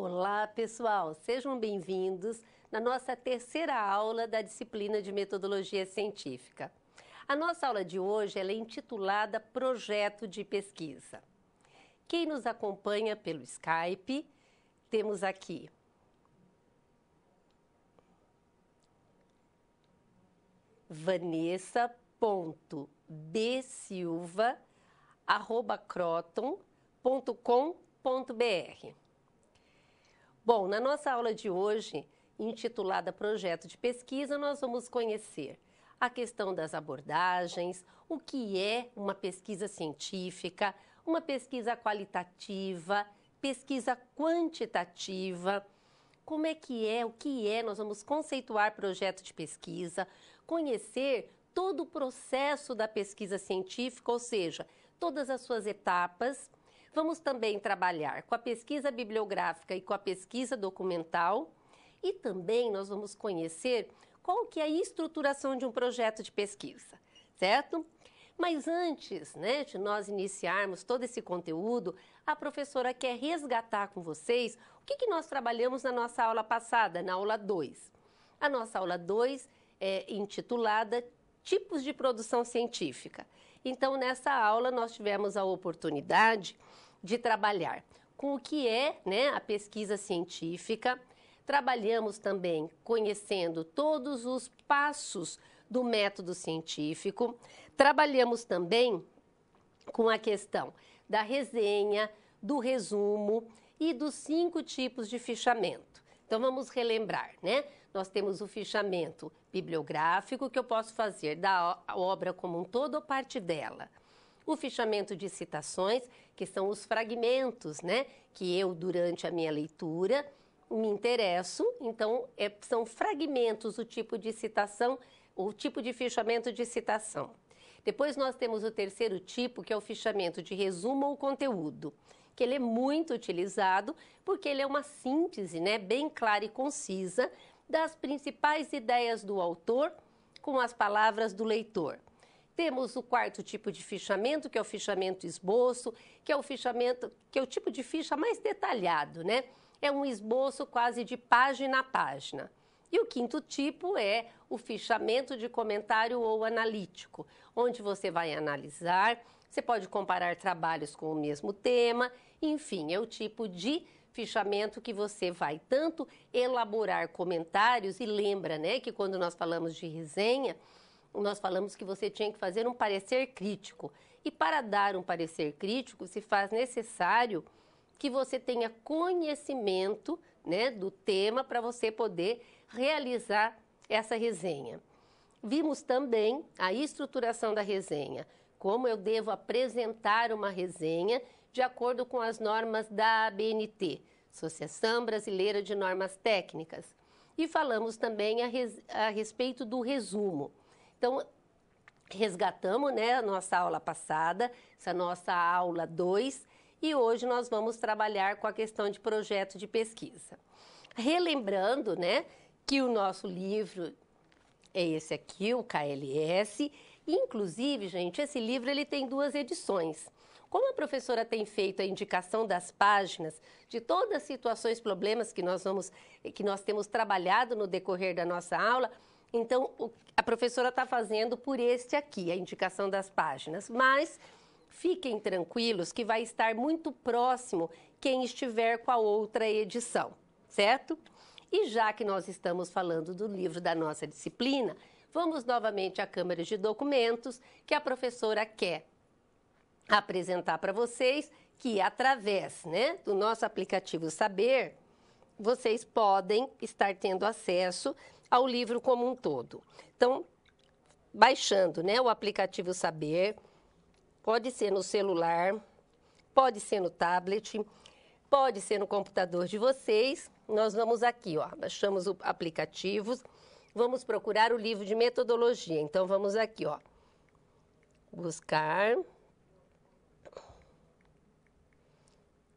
Olá, pessoal! Sejam bem-vindos na nossa terceira aula da disciplina de Metodologia Científica. A nossa aula de hoje ela é intitulada Projeto de Pesquisa. Quem nos acompanha pelo Skype, temos aqui vanessa.bsilva@croton.com.br. Bom, na nossa aula de hoje, intitulada Projeto de Pesquisa, nós vamos conhecer a questão das abordagens, o que é uma pesquisa científica, uma pesquisa qualitativa, pesquisa quantitativa, como é que é, o que é, nós vamos conceituar projeto de pesquisa, conhecer todo o processo da pesquisa científica, ou seja, todas as suas etapas. Vamos também trabalhar com a pesquisa bibliográfica e com a pesquisa documental e também nós vamos conhecer qual que é a estruturação de um projeto de pesquisa, certo? Mas antes, de nós iniciarmos todo esse conteúdo, a professora quer resgatar com vocês o que nós trabalhamos na nossa aula passada, na aula 2. A nossa aula 2 é intitulada Tipos de Produção Científica. Então, nessa aula, nós tivemos a oportunidade de trabalhar com o que é a pesquisa científica. Trabalhamos também conhecendo todos os passos do método científico. Trabalhamos também com a questão da resenha, do resumo e dos 5 tipos de fichamento. Então, vamos relembrar, Nós temos o fichamento bibliográfico, que eu posso fazer da obra como um todo ou parte dela. O fichamento de citações, que são os fragmentos, que eu, durante a minha leitura, me interesso. Então, são fragmentos o tipo de citação, o tipo de fichamento de citação. Depois, nós temos o terceiro tipo, que é o fichamento de resumo ou conteúdo, que ele é muito utilizado porque ele é uma síntese, bem clara e concisa das principais ideias do autor com as palavras do leitor. Temos o quarto tipo de fichamento, que é o fichamento esboço, que é o tipo de ficha mais detalhado, É um esboço quase de página a página. E o quinto tipo é o fichamento de comentário ou analítico, onde você vai analisar, você pode comparar trabalhos com o mesmo tema, enfim, é o tipo de fichamento que você vai tanto elaborar comentários, e lembra, que quando nós falamos de resenha, nós falamos que você tinha que fazer um parecer crítico. E para dar um parecer crítico, se faz necessário que você tenha conhecimento, do tema para você poder realizar essa resenha. Vimos também a estruturação da resenha, como eu devo apresentar uma resenha de acordo com as normas da ABNT, Associação Brasileira de Normas Técnicas. E falamos também a respeito do resumo. Então, resgatamos a nossa aula passada, essa nossa aula 2, e hoje nós vamos trabalhar com a questão de projeto de pesquisa. Relembrando, que o nosso livro é esse aqui, o KLS. Inclusive, gente, esse livro ele tem 2 edições. Como a professora tem feito a indicação das páginas de todas as situações, problemas que nós temos trabalhado no decorrer da nossa aula, então a professora está fazendo por este aqui, a indicação das páginas. Mas fiquem tranquilos que vai estar muito próximo quem estiver com a outra edição, certo? E já que nós estamos falando do livro da nossa disciplina, vamos novamente à Câmara de Documentos, que a professora quer apresentar para vocês, que através do nosso aplicativo Saber, vocês podem estar tendo acesso ao livro como um todo. Então, baixando o aplicativo Saber, pode ser no celular, pode ser no tablet, pode ser no computador de vocês. Nós vamos aqui, baixamos o aplicativo, vamos procurar o livro de metodologia. Então, vamos aqui, buscar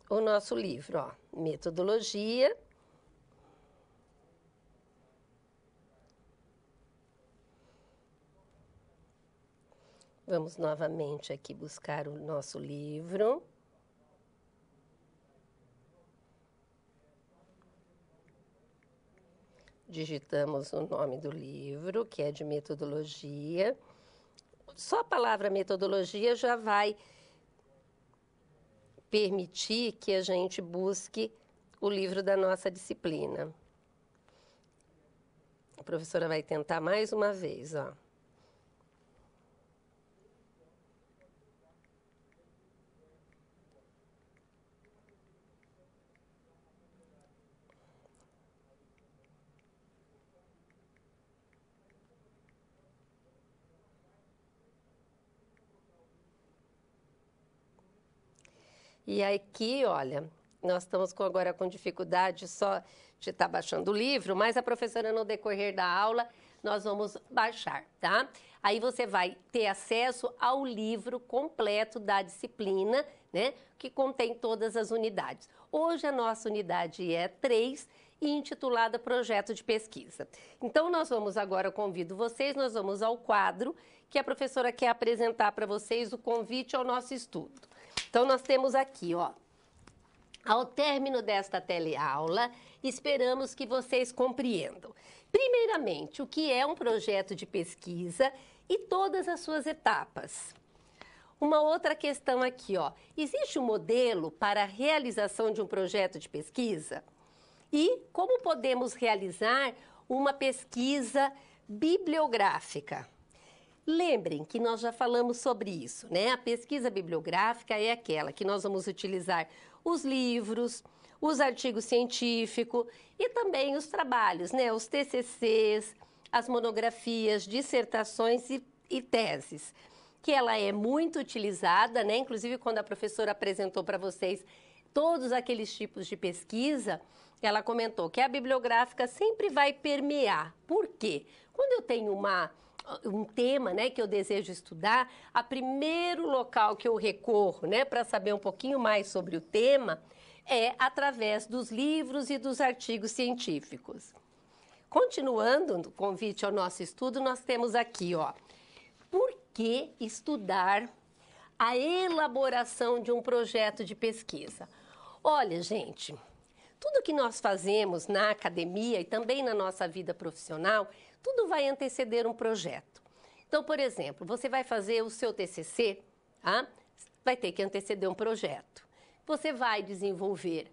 o nosso livro, metodologia. Vamos novamente aqui buscar o nosso livro. digitamos o nome do livro, que é de metodologia. Só a palavra metodologia já vai permitir que a gente busque o livro da nossa disciplina. A professora vai tentar mais uma vez, ó. E aqui, olha, nós estamos agora com dificuldade só de estar baixando o livro, mas a professora, no decorrer da aula, nós vamos baixar, tá? Aí você vai ter acesso ao livro completo da disciplina, né? Que contém todas as unidades. Hoje a nossa unidade é 3 e intitulada Projeto de Pesquisa. Então, nós vamos agora, eu convido vocês, nós vamos ao quadro que a professora quer apresentar para vocês o convite ao nosso estudo. Então, nós temos aqui, ó, ao término desta teleaula, esperamos que vocês compreendam. Primeiramente, o que é um projeto de pesquisa e todas as suas etapas. Uma outra questão aqui, ó, existe um modelo para a realização de um projeto de pesquisa? E como podemos realizar uma pesquisa bibliográfica? Lembrem que nós já falamos sobre isso, né? A pesquisa bibliográfica é aquela que nós vamos utilizar os livros, os artigos científicos e também os trabalhos, né? Os TCCs, as monografias, dissertações e teses, que ela é muito utilizada, né? Inclusive, quando a professora apresentou para vocês todos aqueles tipos de pesquisa, ela comentou que a bibliográfica sempre vai permear. Por quê? Quando eu tenho um tema, né, que eu desejo estudar, o primeiro local que eu recorro, né, para saber um pouquinho mais sobre o tema é através dos livros e dos artigos científicos. Continuando o convite ao nosso estudo, nós temos aqui, ó, por que estudar a elaboração de um projeto de pesquisa? Olha, gente, tudo que nós fazemos na academia e também na nossa vida profissional, tudo vai anteceder um projeto. Então, por exemplo, você vai fazer o seu TCC, tá? Vai ter que anteceder um projeto. Você vai desenvolver,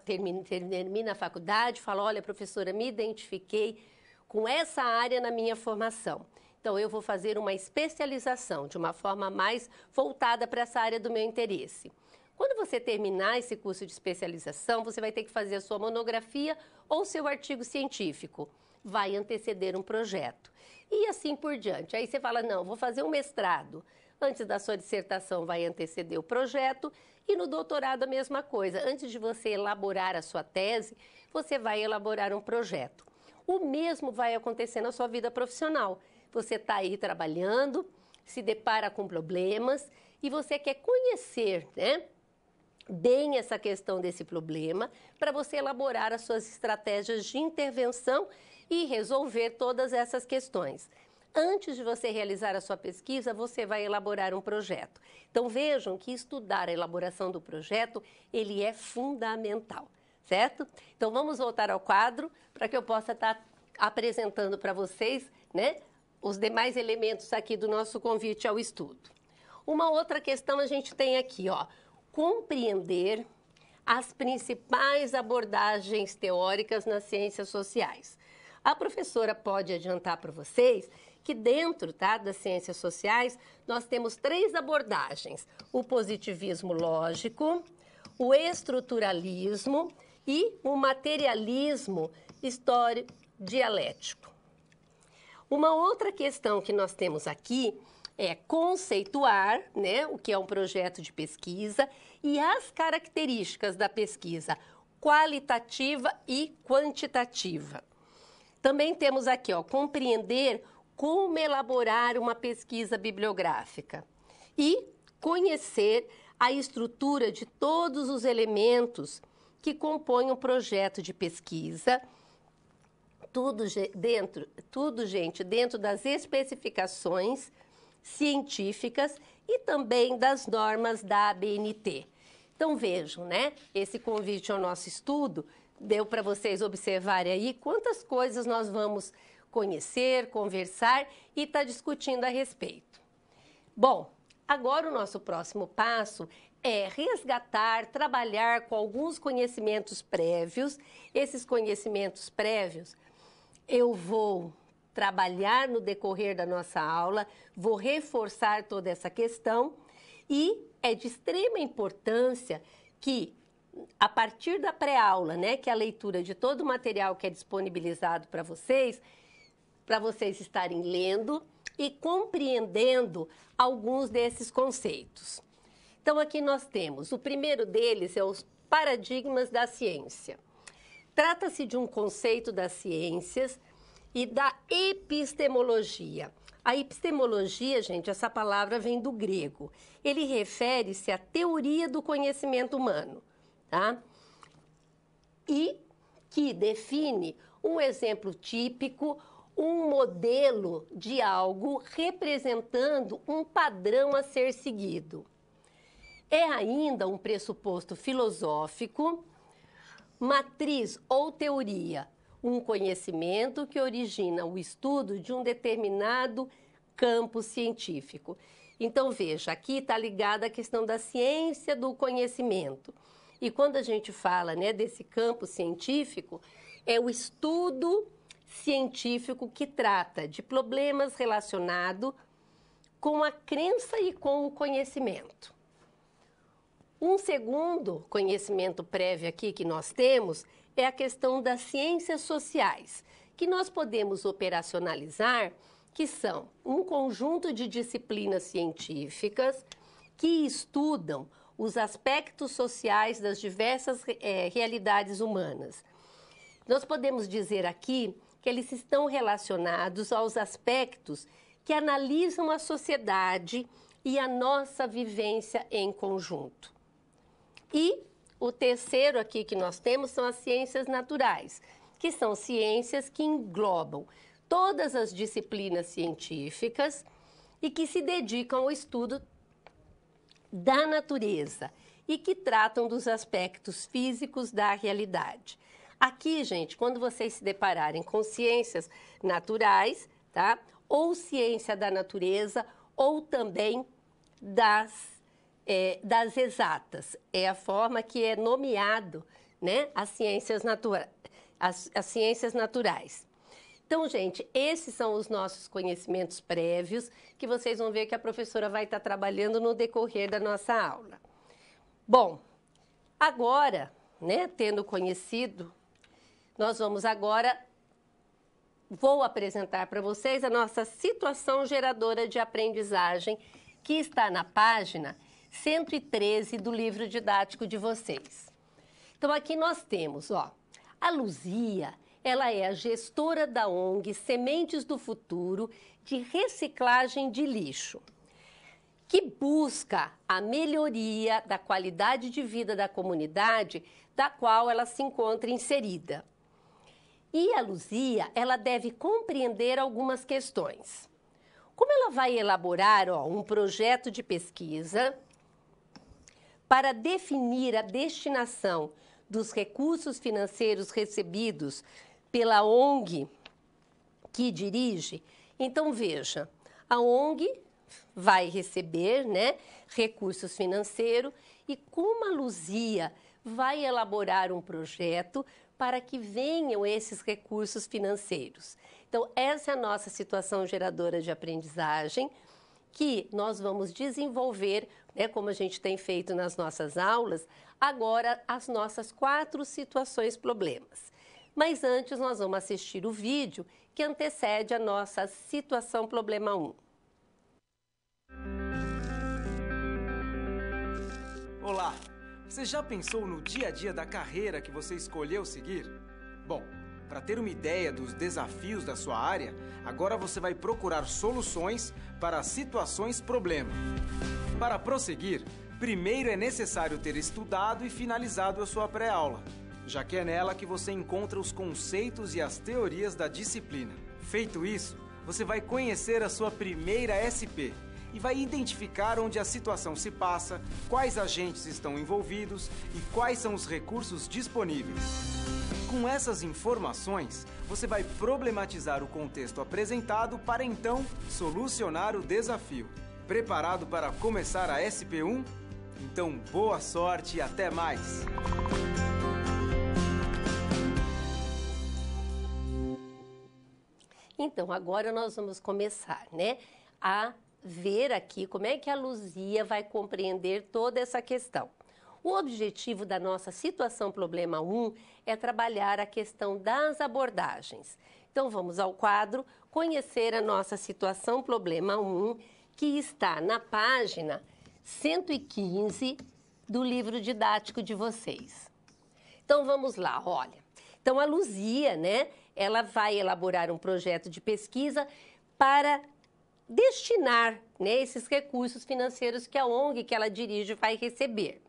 termina a faculdade, fala, olha, professora, me identifiquei com essa área na minha formação. Então, eu vou fazer uma especialização de uma forma mais voltada para essa área do meu interesse. Quando você terminar esse curso de especialização, você vai ter que fazer a sua monografia ou seu artigo científico. Vai anteceder um projeto. E assim por diante. Aí você fala, não, vou fazer um mestrado. Antes da sua dissertação vai anteceder o projeto e no doutorado a mesma coisa. Antes de você elaborar a sua tese, você vai elaborar um projeto. O mesmo vai acontecer na sua vida profissional. Você está aí trabalhando, se depara com problemas e você quer conhecer, né, bem essa questão desse problema para você elaborar as suas estratégias de intervenção e resolver todas essas questões. Antes de você realizar a sua pesquisa, você vai elaborar um projeto. Então, vejam que estudar a elaboração do projeto, ele é fundamental, certo? Então, vamos voltar ao quadro para que eu possa estar apresentando para vocês, né, os demais elementos aqui do nosso convite ao estudo. Uma outra questão a gente tem aqui, ó, compreender as principais abordagens teóricas nas ciências sociais. A professora pode adiantar para vocês que dentro, tá, das ciências sociais nós temos 3 abordagens: o positivismo lógico, o estruturalismo e o materialismo histórico-dialético. Uma outra questão que nós temos aqui é conceituar, né, o que é um projeto de pesquisa e as características da pesquisa qualitativa e quantitativa. Também temos aqui, ó, compreender como elaborar uma pesquisa bibliográfica e conhecer a estrutura de todos os elementos que compõem um projeto de pesquisa, tudo, gente, dentro das especificações científicas e também das normas da ABNT. Então, vejam, né, esse convite ao nosso estudo deu para vocês observarem aí quantas coisas nós vamos conhecer, conversar e estar discutindo a respeito. Bom, agora o nosso próximo passo é resgatar, trabalhar com alguns conhecimentos prévios. Esses conhecimentos prévios eu vou trabalhar no decorrer da nossa aula, vou reforçar toda essa questão e é de extrema importância que, a partir da pré-aula, né, que é a leitura de todo o material que é disponibilizado para vocês estarem lendo e compreendendo alguns desses conceitos. Então, aqui nós temos, o primeiro deles é os paradigmas da ciência. Trata-se de um conceito das ciências e da epistemologia. A epistemologia, gente, essa palavra vem do grego. Ele refere-se à teoria do conhecimento humano, tá? E que define um exemplo típico, um modelo de algo representando um padrão a ser seguido. É ainda um pressuposto filosófico, matriz ou teoria, um conhecimento que origina o estudo de um determinado campo científico. Então, veja, aqui está ligada a questão da ciência do conhecimento. E quando a gente fala, né, desse campo científico, é o estudo científico que trata de problemas relacionados com a crença e com o conhecimento. Um segundo conhecimento prévio aqui que nós temos é a questão das ciências sociais, que nós podemos operacionalizar, que são um conjunto de disciplinas científicas que estudam os aspectos sociais das diversas realidades humanas. Nós podemos dizer aqui que eles estão relacionados aos aspectos que analisam a sociedade e a nossa vivência em conjunto. E o terceiro aqui que nós temos são as ciências naturais, que são ciências que englobam todas as disciplinas científicas e que se dedicam ao estudo da natureza e que tratam dos aspectos físicos da realidade. Aqui, gente, quando vocês se depararem com ciências naturais, tá? Ou ciência da natureza, ou também das exatas. É a forma que é nomeado, né, as ciências naturais. Então, gente, esses são os nossos conhecimentos prévios que vocês vão ver que a professora vai estar trabalhando no decorrer da nossa aula. Bom, agora, né, tendo conhecido, vou apresentar para vocês a nossa situação geradora de aprendizagem, que está na página 113 do livro didático de vocês. Então, aqui nós temos, ó, a Luzia, ela é a gestora da ONG Sementes do Futuro de reciclagem de lixo, que busca a melhoria da qualidade de vida da comunidade da qual ela se encontra inserida. E a Luzia, ela deve compreender algumas questões. Como ela vai elaborar, ó, um projeto de pesquisa para definir a destinação dos recursos financeiros recebidos pela ONG que dirige, então veja, a ONG vai receber, né, recursos financeiros e como a Luzia vai elaborar um projeto para que venham esses recursos financeiros. Então, essa é a nossa situação geradora de aprendizagem, que nós vamos desenvolver, né, como a gente tem feito nas nossas aulas, agora as nossas 4 situações problemas. Mas antes nós vamos assistir o vídeo que antecede a nossa situação problema 1. Olá! Você já pensou no dia a dia da carreira que você escolheu seguir? Bom, para ter uma ideia dos desafios da sua área, agora você vai procurar soluções para situações problema. Para prosseguir, primeiro é necessário ter estudado e finalizado a sua pré-aula, já que é nela que você encontra os conceitos e as teorias da disciplina. Feito isso, você vai conhecer a sua primeira SP e vai identificar onde a situação se passa, quais agentes estão envolvidos e quais são os recursos disponíveis. com essas informações, você vai problematizar o contexto apresentado para então solucionar o desafio. Preparado para começar a SP1? Então, boa sorte e até mais! Então, agora nós vamos começar, né, a ver aqui como é que a Luzia vai compreender toda essa questão. O objetivo da nossa situação problema 1 é trabalhar a questão das abordagens. Então, vamos ao quadro conhecer a nossa situação problema 1, que está na página 115 do livro didático de vocês. Então, vamos lá, olha. Então, a Luzia, né, ela vai elaborar um projeto de pesquisa para destinar, né, esses recursos financeiros que a ONG que ela dirige vai receber.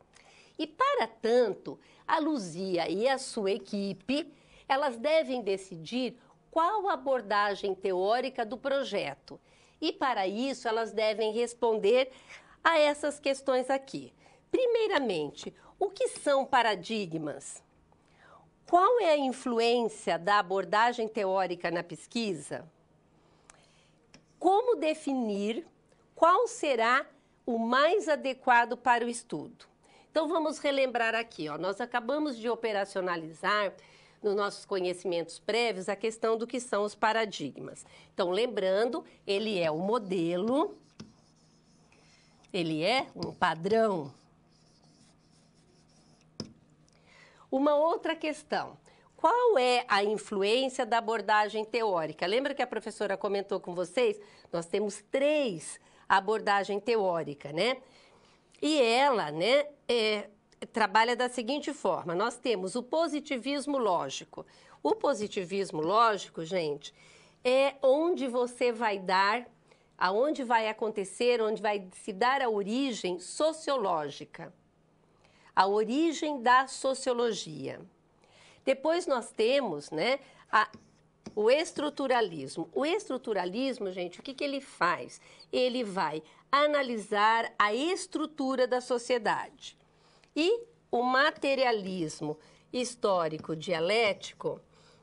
E, para tanto, a Luzia e a sua equipe, elas devem decidir qual a abordagem teórica do projeto. E, para isso, elas devem responder a essas questões aqui. Primeiramente, o que são paradigmas? Qual é a influência da abordagem teórica na pesquisa? Como definir qual será o mais adequado para o estudo? Então, vamos relembrar aqui, ó. Nós acabamos de operacionalizar nos nossos conhecimentos prévios a questão do que são os paradigmas. Então, lembrando, ele é um modelo, ele é um padrão. Uma outra questão, qual é a influência da abordagem teórica? Lembra que a professora comentou com vocês? Nós temos 3 abordagens teóricas, né? E ela, né, trabalha da seguinte forma, nós temos o positivismo lógico. O positivismo lógico, gente, é onde você vai dar, aonde vai acontecer, onde vai se dar a origem sociológica. A origem da sociologia. Depois nós temos, né, o estruturalismo. O estruturalismo, gente, o que ele faz? Ele vai analisar a estrutura da sociedade. E o materialismo histórico-dialético,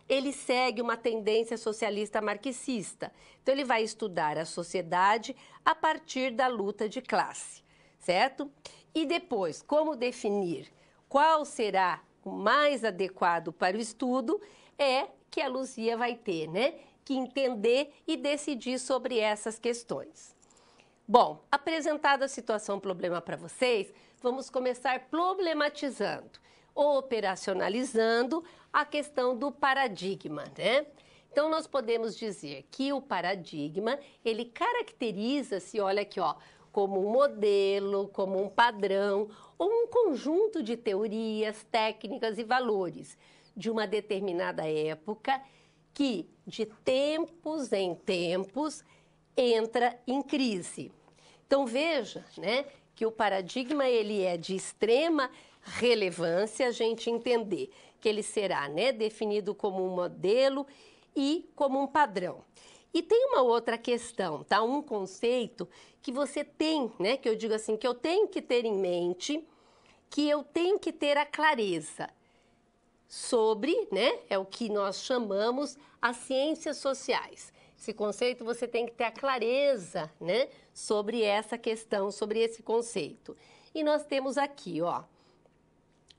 ele segue uma tendência socialista marxista. Então, ele vai estudar a sociedade a partir da luta de classe, certo? E depois, como definir qual será o mais adequado para o estudo, é que a Luzia vai ter, né, que entender e decidir sobre essas questões. Bom, apresentada a situação problema para vocês, vamos começar problematizando, operacionalizando a questão do paradigma, né? Então, nós podemos dizer que o paradigma, ele caracteriza-se, olha aqui, ó, como um modelo, como um padrão ou um conjunto de teorias, técnicas e valores de uma determinada época que, de tempos em tempos, entra em crise. Então, veja, né, que o paradigma ele é de extrema relevância a gente entender que ele será, né, definido como um modelo e como um padrão. E tem uma outra questão, tá? Um conceito que você tem, né, que eu digo assim, que eu tenho que ter em mente, que eu tenho que ter a clareza sobre, né, é o que nós chamamos as ciências sociais. Esse conceito você tem que ter a clareza, né, sobre essa questão, sobre esse conceito. E nós temos aqui, ó,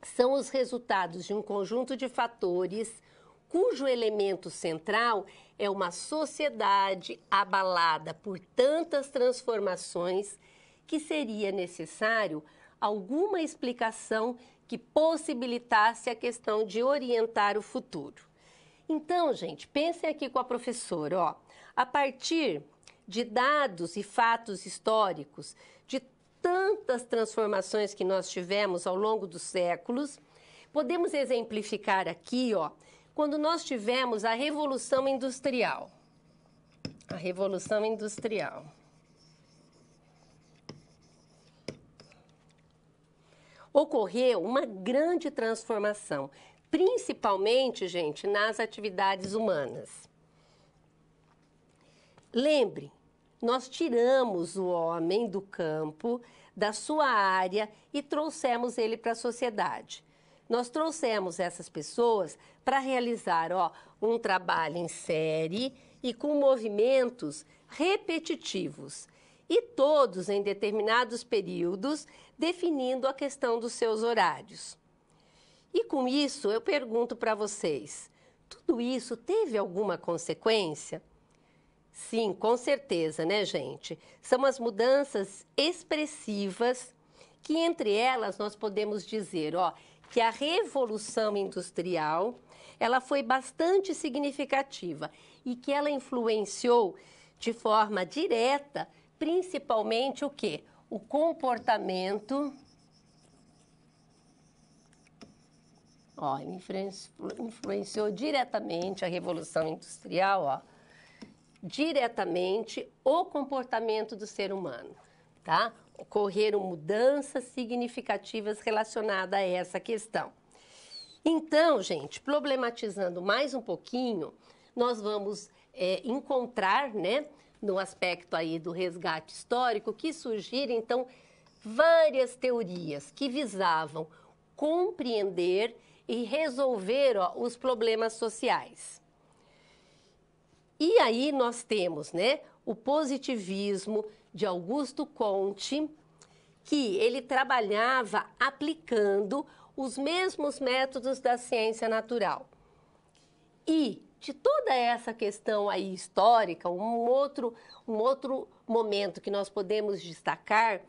são os resultados de um conjunto de fatores cujo elemento central é uma sociedade abalada por tantas transformações que seria necessário alguma explicação que possibilitasse a questão de orientar o futuro. Então, gente, pensem aqui com a professora, ó, a partir de dados e fatos históricos, de tantas transformações que nós tivemos ao longo dos séculos, podemos exemplificar aqui, ó, quando nós tivemos a Revolução Industrial. A Revolução Industrial. Ocorreu uma grande transformação, principalmente, gente, nas atividades humanas. Lembre, nós tiramos o homem do campo, da sua área e trouxemos ele para a sociedade. nós trouxemos essas pessoas para realizar um trabalho em série e com movimentos repetitivos, e todos em determinados períodos, definindo a questão dos seus horários. E com isso, eu pergunto para vocês, tudo isso teve alguma consequência? Sim, com certeza, né, gente? São as mudanças expressivas que, entre elas, nós podemos dizer, que a Revolução Industrial, ela foi bastante significativa e que ela influenciou de forma direta, principalmente o quê? O comportamento. Influenciou diretamente a Revolução Industrial, diretamente o comportamento do ser humano, tá? Ocorreram mudanças significativas relacionadas a essa questão. Então, gente, problematizando mais um pouquinho, nós vamos encontrar, né, no aspecto aí do resgate histórico, que surgiram, então, várias teorias que visavam compreender e resolver os problemas sociais. E aí nós temos, né, o positivismo de Augusto Comte, que ele trabalhava aplicando os mesmos métodos da ciência natural. E de toda essa questão aí histórica, um outro momento que nós podemos destacar,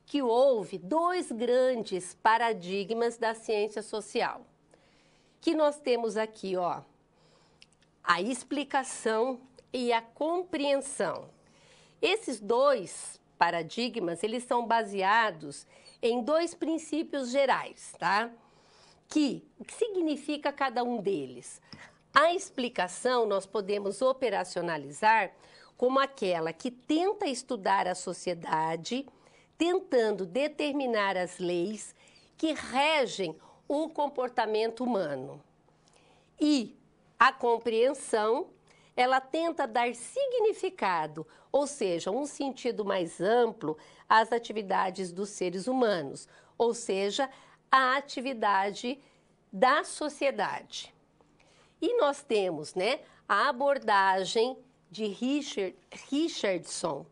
que houve dois grandes paradigmas da ciência social, que nós temos aqui, a explicação e a compreensão. Esses dois paradigmas, eles são baseados em dois princípios gerais, tá? O que significa cada um deles? A explicação nós podemos operacionalizar como aquela que tenta estudar a sociedade, tentando determinar as leis que regem o comportamento humano. E a compreensão, ela tenta dar significado, ou seja, um sentido mais amplo às atividades dos seres humanos, ou seja, a atividade da sociedade. E nós temos, né, a abordagem de Richardson,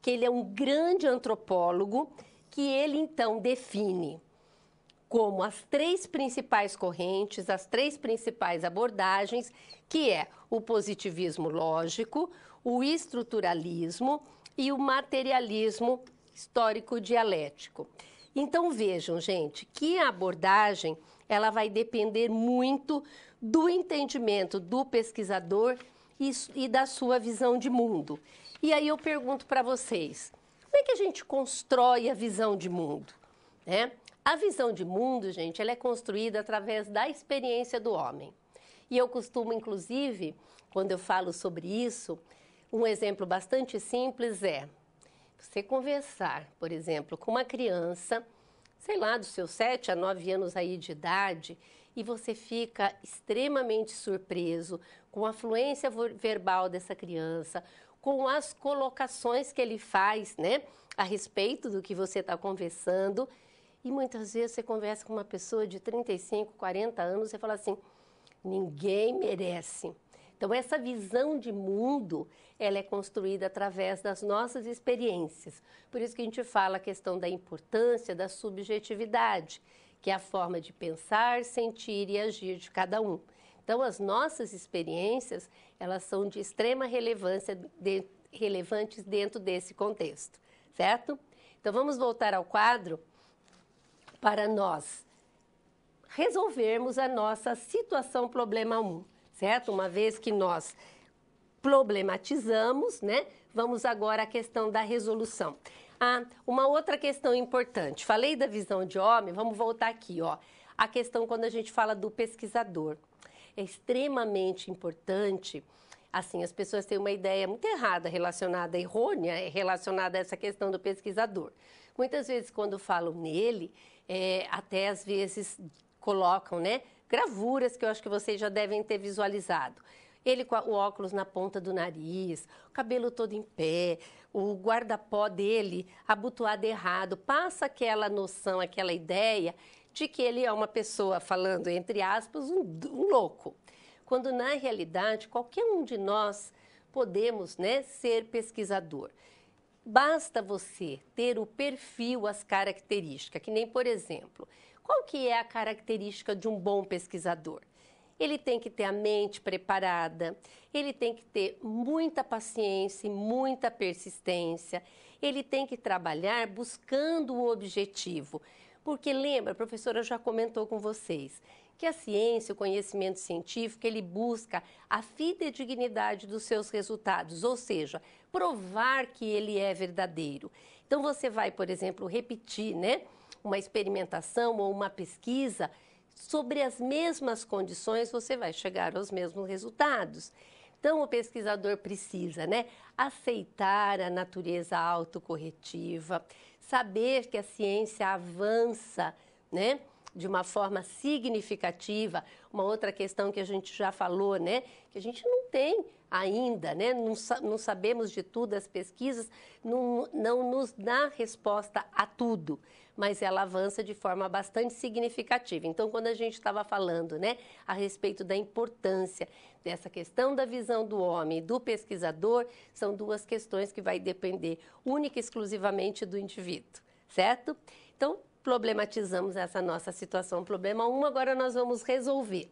que ele é um grande antropólogo, que ele então define como as três principais correntes, as três principais abordagens, que é o positivismo lógico, o estruturalismo e o materialismo histórico-dialético. Então vejam, gente, que a abordagem ela vai depender muito do entendimento do pesquisador e da sua visão de mundo. E aí eu pergunto para vocês, como é que a gente constrói a visão de mundo, né? A visão de mundo, gente, ela é construída através da experiência do homem. E eu costumo, inclusive, quando eu falo sobre isso, um exemplo bastante simples é você conversar, por exemplo, com uma criança, sei lá, dos seus 7 a 9 anos aí de idade, e você fica extremamente surpreso com a fluência verbal dessa criança, com as colocações que ele faz, né, a respeito do que você está conversando. E muitas vezes você conversa com uma pessoa de 35, 40 anos e fala assim, ninguém merece. Então, essa visão de mundo, ela é construída através das nossas experiências. Por isso que a gente fala a questão da importância da subjetividade, que é a forma de pensar, sentir e agir de cada um. Então, as nossas experiências, elas são de extrema relevância, relevantes dentro desse contexto, certo? Então, vamos voltar ao quadro para nós resolvermos a nossa situação problema 1, certo? Uma vez que nós problematizamos, né? Vamos agora à questão da resolução. Uma outra questão importante, falei da visão de homem, vamos voltar aqui, a questão quando a gente fala do pesquisador. É extremamente importante, assim, as pessoas têm uma ideia muito errada relacionada, errônea, relacionada a essa questão do pesquisador. Muitas vezes, quando falam nele, até às vezes colocam, né, gravuras que eu acho que vocês já devem ter visualizado. Ele com o óculos na ponta do nariz, o cabelo todo em pé, o guarda-pó dele abotoado errado, passa aquela noção, aquela ideia de que ele é uma pessoa, falando entre aspas, um louco. Quando, na realidade, qualquer um de nós podemos, né, ser pesquisador. Basta você ter o perfil, as características, que nem, por exemplo, qual que é a característica de um bom pesquisador? Ele tem que ter a mente preparada, ele tem que ter muita paciência e muita persistência, ele tem que trabalhar buscando o objetivo. Porque lembra, a professora já comentou com vocês, que a ciência, o conhecimento científico, ele busca a fidedignidade dos seus resultados, ou seja, provar que ele é verdadeiro. Então você vai, por exemplo, repetir, né, uma experimentação ou uma pesquisa sobre as mesmas condições, você vai chegar aos mesmos resultados. Então, o pesquisador precisa, né, aceitar a natureza autocorretiva, saber que a ciência avança, né, de uma forma significativa. Uma outra questão que a gente já falou, né, que a gente não tem ainda, né, não sabemos de tudo, as pesquisas não nos dá resposta a tudo, mas ela avança de forma bastante significativa. Então, quando a gente estava falando, né, a respeito da importância dessa questão da visão do homem e do pesquisador, são duas questões que vai depender única e exclusivamente do indivíduo, certo? Então, problematizamos essa nossa situação, problema 1, agora nós vamos resolver.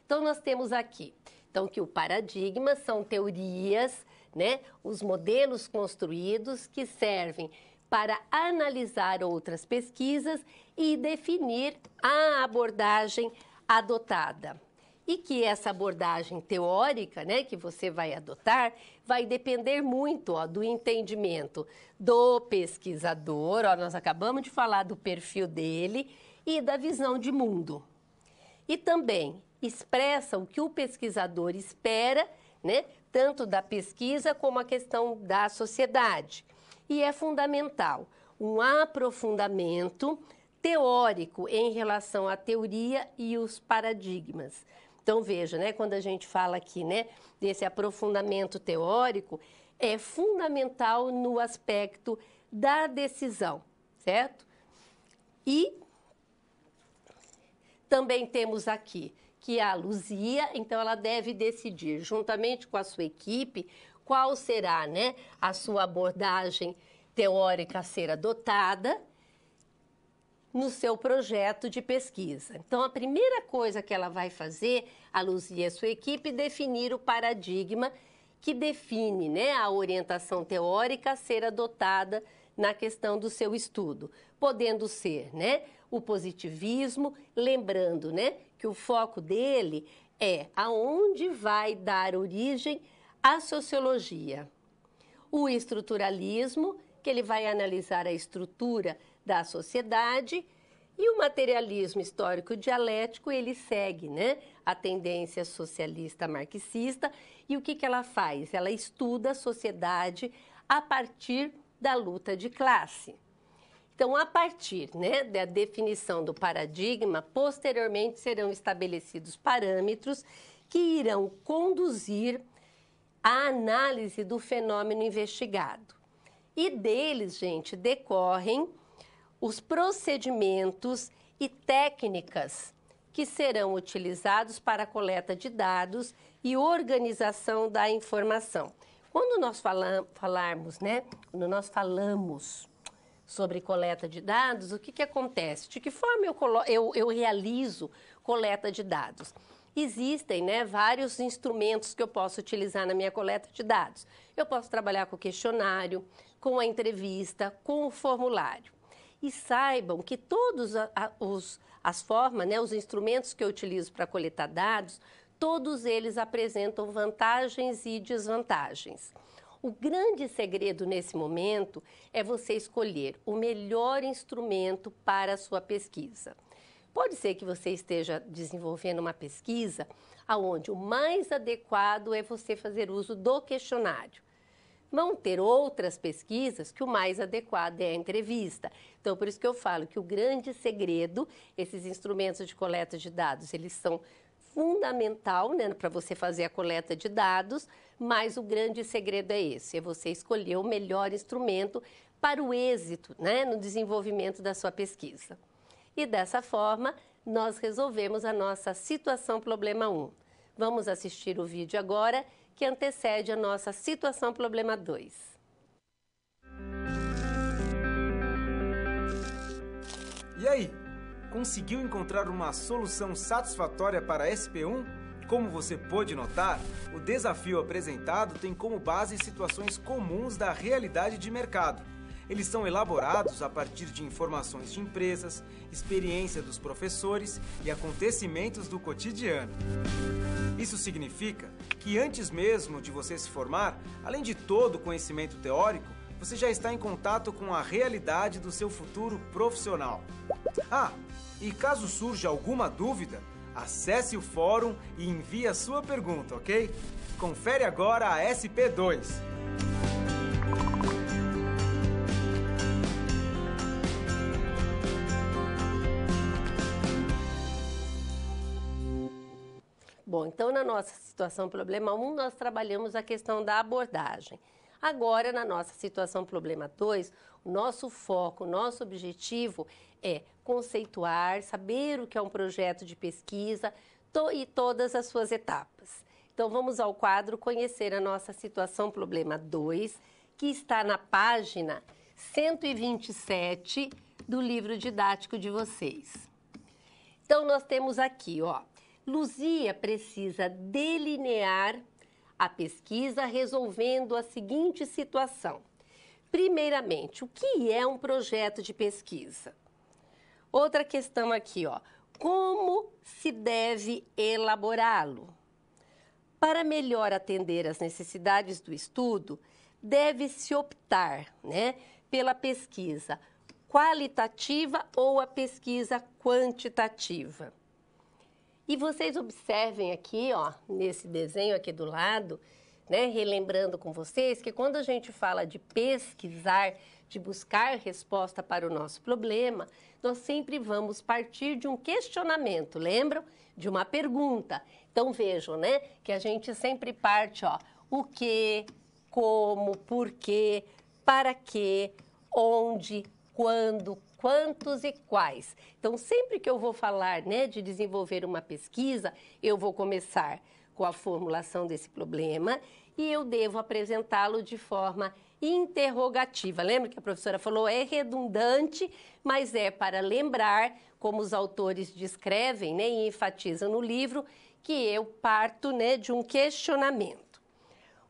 Então, nós temos aqui, então, que o paradigma são teorias, né, os modelos construídos que servem para analisar outras pesquisas e definir a abordagem adotada. E que essa abordagem teórica, né, que você vai adotar, vai depender muito, ó, do entendimento do pesquisador, ó, nós acabamos de falar do perfil dele, e da visão de mundo. E também expressa o que o pesquisador espera, né, tanto da pesquisa como a questão da sociedade. E é fundamental um aprofundamento teórico em relação à teoria e os paradigmas. Então, veja, né, quando a gente fala aqui, né, desse aprofundamento teórico, é fundamental no aspecto da decisão, certo? E também temos aqui que a Luzia, então, ela deve decidir, juntamente com a sua equipe, qual será, né, a sua abordagem teórica a ser adotada no seu projeto de pesquisa. Então, a primeira coisa que ela vai fazer, a Luzia e a sua equipe, definir o paradigma que define, né, a orientação teórica a ser adotada na questão do seu estudo, podendo ser, né, o positivismo, lembrando, né, que o foco dele é aonde vai dar origem à sociologia. O estruturalismo, que ele vai analisar a estrutura da sociedade, e o materialismo histórico dialético, ele segue, né, a tendência socialista marxista. E o que ela faz? Ela estuda a sociedade a partir da luta de classe. Então, a partir, né, da definição do paradigma, posteriormente serão estabelecidos parâmetros que irão conduzir à análise do fenômeno investigado. E deles, gente, decorrem os procedimentos e técnicas que serão utilizados para a coleta de dados e organização da informação. Quando nós falamos sobre coleta de dados, o que acontece? De que forma eu realizo coleta de dados? Existem, né, vários instrumentos que eu posso utilizar na minha coleta de dados. Eu posso trabalhar com o questionário, com a entrevista, com o formulário. E saibam que todos as formas, né, os instrumentos que eu utilizo para coletar dados, todos eles apresentam vantagens e desvantagens. O grande segredo nesse momento é você escolher o melhor instrumento para a sua pesquisa. Pode ser que você esteja desenvolvendo uma pesquisa onde o mais adequado é você fazer uso do questionário. Vão ter outras pesquisas que o mais adequado é a entrevista. Então, por isso que eu falo que o grande segredo, esses instrumentos de coleta de dados, eles são fundamental, né, para você fazer a coleta de dados, mas o grande segredo é esse, é você escolher o melhor instrumento para o êxito, né, no desenvolvimento da sua pesquisa. E dessa forma, nós resolvemos a nossa situação problema 1. Vamos assistir o vídeo agora, que antecede a nossa situação problema 2. E aí, conseguiu encontrar uma solução satisfatória para a SP1? Como você pôde notar, o desafio apresentado tem como base situações comuns da realidade de mercado. Eles são elaborados a partir de informações de empresas, experiência dos professores e acontecimentos do cotidiano. Isso significa que antes mesmo de você se formar, além de todo o conhecimento teórico, você já está em contato com a realidade do seu futuro profissional. Ah, e caso surja alguma dúvida, acesse o fórum e envie a sua pergunta, ok? Confere agora a SP2. Bom, então na nossa situação problema 1, nós trabalhamos a questão da abordagem. Agora, na nossa situação problema 2, o nosso foco, o nosso objetivo é conceituar, saber o que é um projeto de pesquisa e todas as suas etapas. Então, vamos ao quadro conhecer a nossa situação problema 2, que está na página 127 do livro didático de vocês. Então, nós temos aqui, ó, Luzia precisa delinear a pesquisa resolvendo a seguinte situação. Primeiramente, o que é um projeto de pesquisa? Outra questão aqui, ó, como se deve elaborá-lo? Para melhor atender às necessidades do estudo, deve-se optar, né, pela pesquisa qualitativa ou a pesquisa quantitativa. E vocês observem aqui, ó, nesse desenho aqui do lado, né, relembrando com vocês que quando a gente fala de pesquisar, de buscar resposta para o nosso problema, nós sempre vamos partir de um questionamento, lembram? De uma pergunta. Então vejam, né, que a gente sempre parte, ó, o que, como, por quê, para quê, onde, quando, quantos e quais. Então, sempre que eu vou falar, né, de desenvolver uma pesquisa, eu vou começar com a formulação desse problema e eu devo apresentá-lo de forma interrogativa. Lembra que a professora falou? É redundante, mas é para lembrar, como os autores descrevem, né, e enfatizam no livro, que eu parto, né, de um questionamento.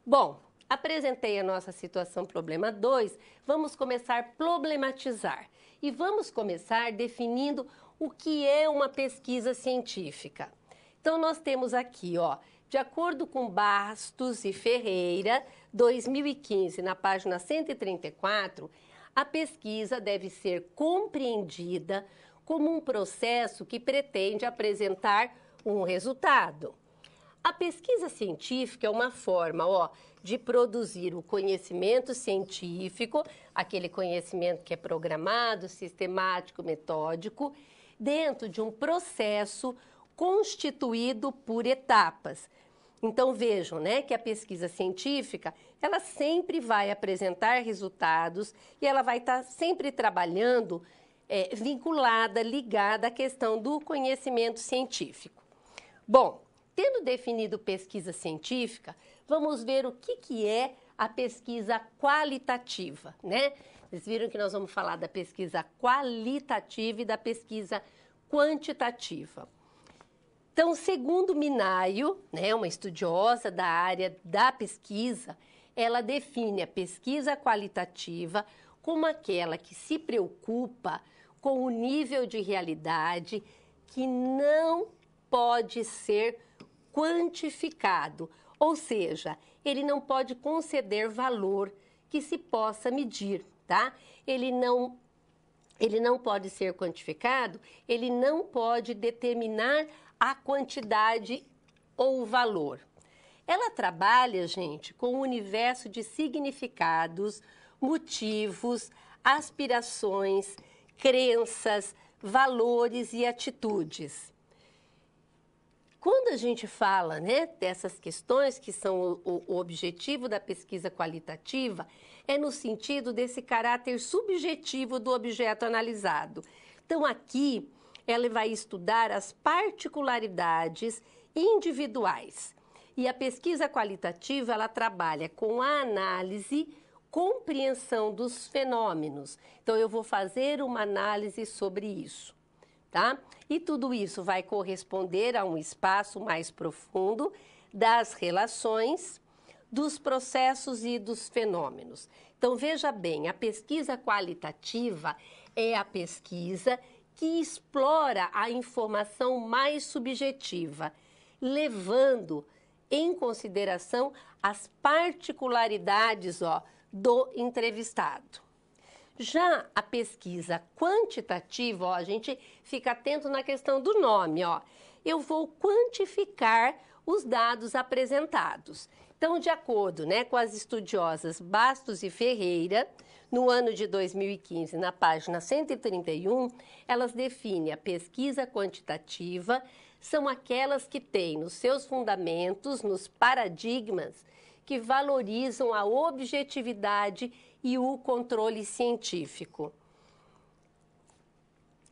Bom, apresentei a nossa situação problema 2, vamos começar a problematizar. E vamos começar definindo o que é uma pesquisa científica. Então, nós temos aqui, ó, de acordo com Bastos e Ferreira, 2015, na página 134, a pesquisa deve ser compreendida como um processo que pretende apresentar um resultado. A pesquisa científica é uma forma, ó, de produzir o conhecimento científico, aquele conhecimento que é programado, sistemático, metódico, dentro de um processo constituído por etapas. Então vejam, né, que a pesquisa científica, ela sempre vai apresentar resultados e ela vai estar sempre trabalhando vinculada, ligada à questão do conhecimento científico. Bom, tendo definido pesquisa científica, vamos ver o que é a pesquisa qualitativa, né? Vocês viram que nós vamos falar da pesquisa qualitativa e da pesquisa quantitativa. Então, segundo Minayo, né, uma estudiosa da área da pesquisa, ela define a pesquisa qualitativa como aquela que se preocupa com o nível de realidade que não pode ser quantificado, ou seja, ele não pode conceder valor que se possa medir, tá? Ele não pode ser quantificado, ele não pode determinar a quantidade ou o valor. Ela trabalha, gente, com o universo de significados, motivos, aspirações, crenças, valores e atitudes. Quando a gente fala, né, dessas questões que são o objetivo da pesquisa qualitativa, é no sentido desse caráter subjetivo do objeto analisado. Então, aqui, ela vai estudar as particularidades individuais. E a pesquisa qualitativa, ela trabalha com a análise, compreensão dos fenômenos. Então, eu vou fazer uma análise sobre isso, tá? E tudo isso vai corresponder a um espaço mais profundo das relações, dos processos e dos fenômenos. Então, veja bem, a pesquisa qualitativa é a pesquisa que explora a informação mais subjetiva, levando em consideração as particularidades do entrevistado. Já a pesquisa quantitativa, a gente fica atento na questão do nome, eu vou quantificar os dados apresentados. Então, de acordo, com as estudiosas Bastos e Ferreira, no ano de 2015, na página 131, elas definem a pesquisa quantitativa, são aquelas que têm nos seus fundamentos, nos paradigmas, que valorizam a objetividade e o controle científico.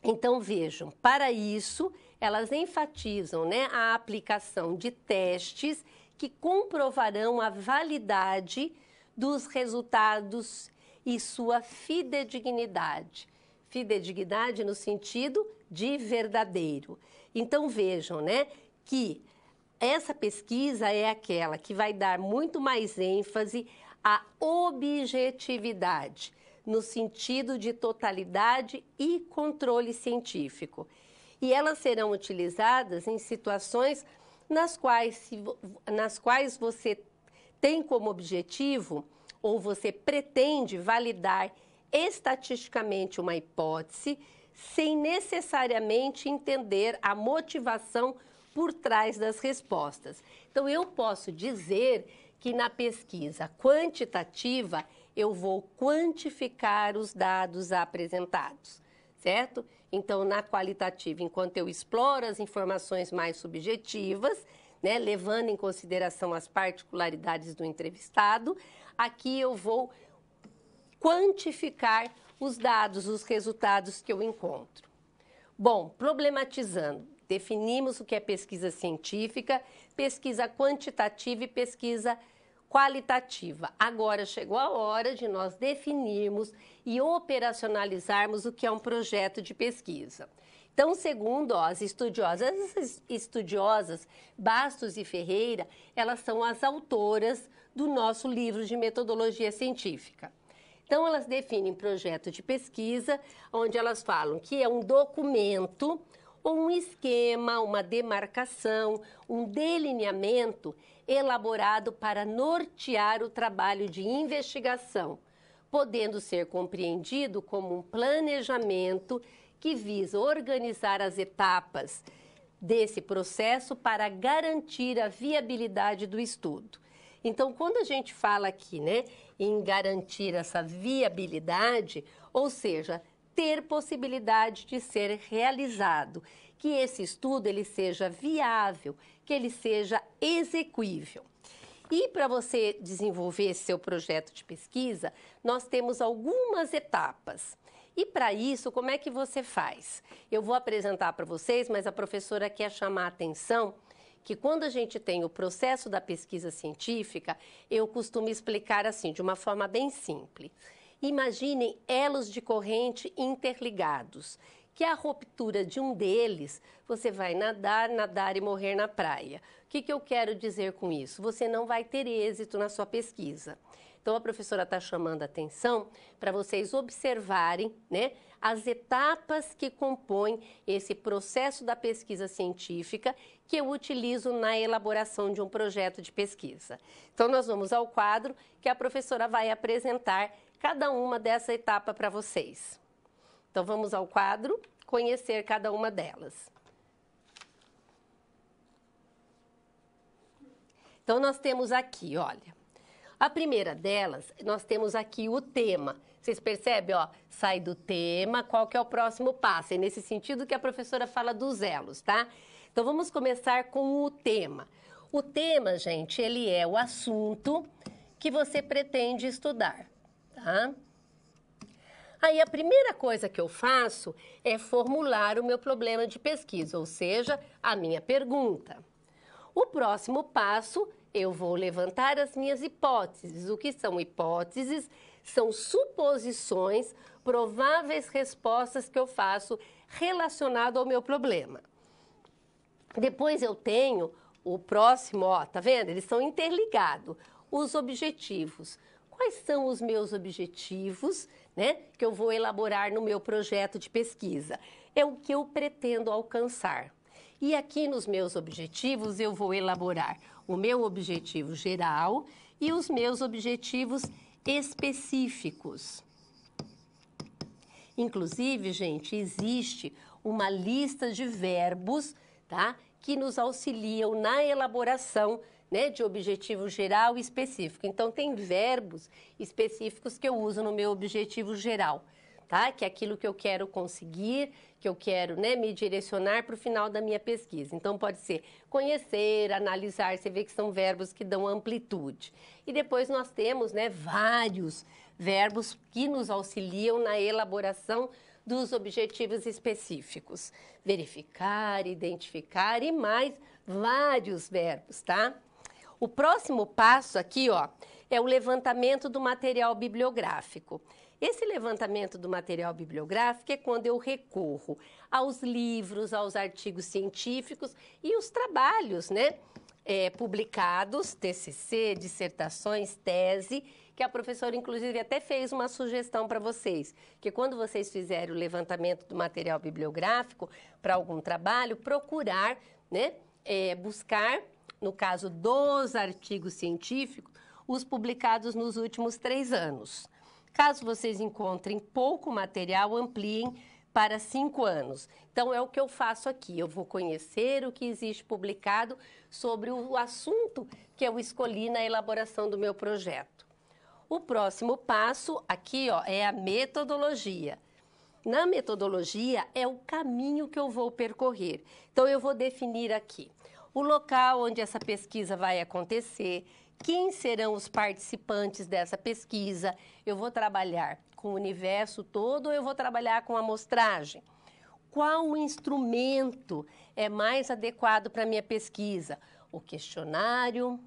Então, vejam, para isso, elas enfatizam a aplicação de testes que comprovarão a validade dos resultados e sua fidedignidade. Fidedignidade no sentido de verdadeiro. Então, vejam, que essa pesquisa é aquela que vai dar muito mais ênfase à objetividade, no sentido de totalidade e controle científico. E elas serão utilizadas em situações nas quais você tem como objetivo ou você pretende validar estatisticamente uma hipótese sem necessariamente entender a motivação por trás das respostas. Então, eu posso dizer que na pesquisa quantitativa eu vou quantificar os dados apresentados, certo? Então, na qualitativa, enquanto eu exploro as informações mais subjetivas, levando em consideração as particularidades do entrevistado, aqui eu vou quantificar os dados, os resultados que eu encontro. Bom, problematizando, definimos o que é pesquisa científica, pesquisa quantitativa e pesquisa qualitativa. Agora chegou a hora de nós definirmos e operacionalizarmos o que é um projeto de pesquisa. Então, segundo as estudiosas Bastos e Ferreira, elas são as autoras do nosso livro de metodologia científica. Então, elas definem projeto de pesquisa, onde elas falam que é um documento ou um esquema, uma demarcação, um delineamento elaborado para nortear o trabalho de investigação, podendo ser compreendido como um planejamento que visa organizar as etapas desse processo para garantir a viabilidade do estudo. Então, quando a gente fala aqui, em garantir essa viabilidade, ou seja, ter possibilidade de ser realizado, que esse estudo ele seja viável, que ele seja execuível. E para você desenvolver esse seu projeto de pesquisa, nós temos algumas etapas. E para isso, como é que você faz? Eu vou apresentar para vocês, mas a professora quer chamar a atenção que quando a gente tem o processo da pesquisa científica, eu costumo explicar assim, de uma forma bem simples. Imaginem elos de corrente interligados, que a ruptura de um deles, você vai nadar e morrer na praia. O que eu quero dizer com isso? Você não vai ter êxito na sua pesquisa. Então, a professora está chamando a atenção para vocês observarem, as etapas que compõem esse processo da pesquisa científica que eu utilizo na elaboração de um projeto de pesquisa. Então, nós vamos ao quadro que a professora vai apresentar cada uma dessa etapa para vocês. Então, vamos ao quadro, conhecer cada uma delas. Então, nós temos aqui, olha, a primeira delas, nós temos aqui o tema. Vocês percebem, sai do tema, qual que é o próximo passo? É nesse sentido que a professora fala dos elos, tá? Então, vamos começar com o tema. O tema, gente, ele é o assunto que você pretende estudar, tá? Aí a primeira coisa que eu faço é formular o meu problema de pesquisa, ou seja, a minha pergunta. O próximo passo, eu vou levantar as minhas hipóteses. O que são hipóteses? São suposições, prováveis respostas que eu faço relacionado ao meu problema. Depois eu tenho o próximo, ó, tá vendo? Eles são interligados. Os objetivos. Quais são os meus objetivos, né, que eu vou elaborar no meu projeto de pesquisa? É o que eu pretendo alcançar. E aqui nos meus objetivos eu vou elaborar o meu objetivo geral e os meus objetivos específicos. Inclusive, gente, existe uma lista de verbos, tá, que nos auxiliam na elaboração, né, de objetivo geral e específico. Então, tem verbos específicos que eu uso no meu objetivo geral, tá? Que é aquilo que eu quero conseguir, que eu quero, né, me direcionar para o final da minha pesquisa. Então, pode ser conhecer, analisar, você vê que são verbos que dão amplitude. E depois nós temos, né, vários verbos que nos auxiliam na elaboração dos objetivos específicos. Verificar, identificar e mais vários verbos, tá? O próximo passo aqui, ó, é o levantamento do material bibliográfico. Esse levantamento do material bibliográfico é quando eu recorro aos livros, aos artigos científicos e os trabalhos, né, publicados, TCC, dissertações, tese, que a professora, inclusive, até fez uma sugestão para vocês, que quando vocês fizerem o levantamento do material bibliográfico para algum trabalho, procurar, né, buscar, no caso dos artigos científicos, os publicados nos últimos 3 anos. Caso vocês encontrem pouco material, ampliem para 5 anos. Então, é o que eu faço aqui. Eu vou conhecer o que existe publicado sobre o assunto que eu escolhi na elaboração do meu projeto. O próximo passo aqui, ó, é a metodologia. Na metodologia, é o caminho que eu vou percorrer. Então, eu vou definir aqui o local onde essa pesquisa vai acontecer, quem serão os participantes dessa pesquisa, eu vou trabalhar com o universo todo ou eu vou trabalhar com amostragem? Qual o instrumento é mais adequado para a minha pesquisa? O questionário,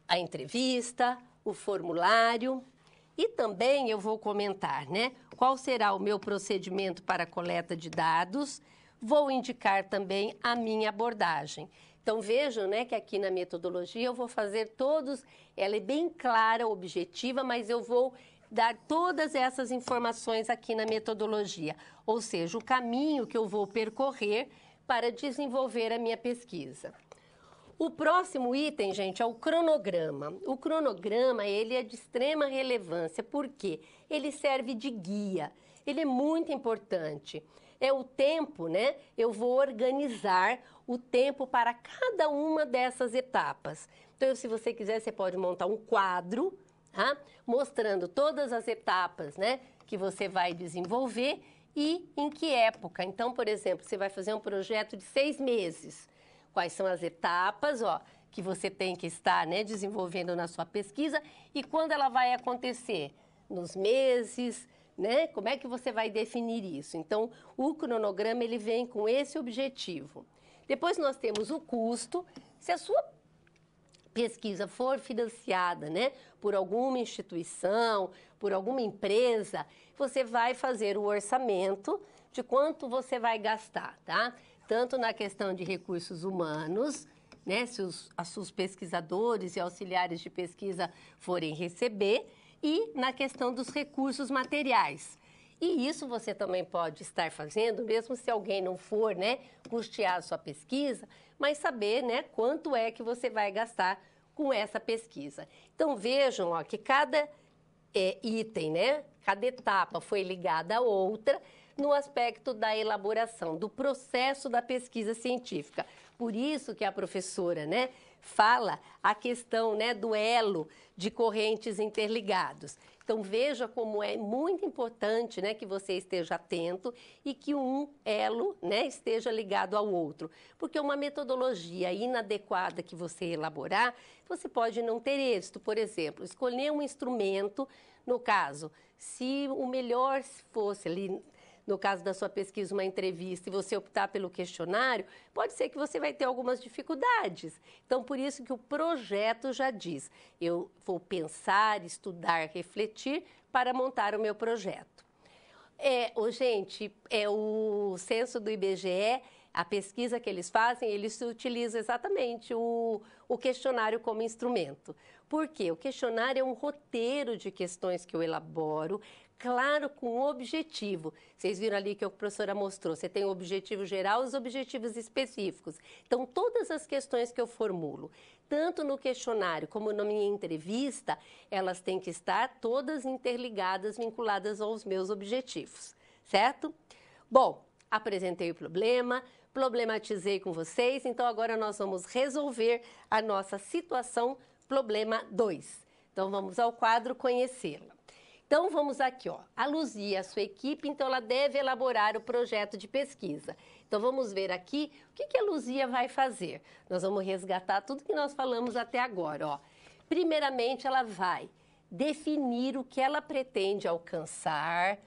a entrevista, o formulário. E também eu vou comentar, né, qual será o meu procedimento para a coleta de dados. Vou indicar também a minha abordagem. Então, vejam, né, que aqui na metodologia eu vou fazer todos, ela é bem clara, objetiva, mas eu vou dar todas essas informações aqui na metodologia, ou seja, o caminho que eu vou percorrer para desenvolver a minha pesquisa. O próximo item, gente, é o cronograma. O cronograma, ele é de extrema relevância, porque ele serve de guia, ele é muito importante. É o tempo, né? Eu vou organizar o tempo para cada uma dessas etapas. Então, se você quiser, você pode montar um quadro, tá? Mostrando todas as etapas, né, que você vai desenvolver e em que época. Então, por exemplo, você vai fazer um projeto de 6 meses. Quais são as etapas, ó, que você tem que estar, né, desenvolvendo na sua pesquisa e quando ela vai acontecer? Nos meses, né? Como é que você vai definir isso? Então, o cronograma, ele vem com esse objetivo. Depois nós temos o custo. Se a sua pesquisa for financiada, né, por alguma instituição, por alguma empresa, você vai fazer o orçamento de quanto você vai gastar, tá? Tanto na questão de recursos humanos, né, se os pesquisadores e auxiliares de pesquisa forem receber, e na questão dos recursos materiais. E isso você também pode estar fazendo, mesmo se alguém não for, né, custear a sua pesquisa, mas saber, né, quanto é que você vai gastar com essa pesquisa. Então, vejam, ó, que cada item, né, cada etapa foi ligada a outra no aspecto da elaboração, do processo da pesquisa científica. Por isso que a professora, né, fala a questão, né, do elo de correntes interligados. Então, veja como é muito importante, né, que você esteja atento e que um elo, né, esteja ligado ao outro. Porque uma metodologia inadequada que você elaborar, você pode não ter êxito. Por exemplo, escolher um instrumento, no caso, se o melhor fosse ali, no caso da sua pesquisa, uma entrevista, e você optar pelo questionário, pode ser que você vai ter algumas dificuldades. Então, por isso que o projeto já diz, eu vou pensar, estudar, refletir para montar o meu projeto. Gente, o censo do IBGE, a pesquisa que eles fazem, eles utilizam exatamente o questionário como instrumento. Por quê? O questionário é um roteiro de questões que eu elaboro, claro, com objetivo. Vocês viram ali que a professora mostrou, você tem o objetivo geral e os objetivos específicos. Então, todas as questões que eu formulo, tanto no questionário como na minha entrevista, elas têm que estar todas interligadas, vinculadas aos meus objetivos, certo? Bom, apresentei o problema, problematizei com vocês, então agora nós vamos resolver a nossa situação problema 2. Então, vamos ao quadro conhecê-la. Então, vamos aqui, ó. A Luzia, a sua equipe, então, ela deve elaborar o projeto de pesquisa. Então, vamos ver aqui o que a Luzia vai fazer. Nós vamos resgatar tudo que nós falamos até agora, ó. Primeiramente, ela vai definir o que ela pretende alcançar,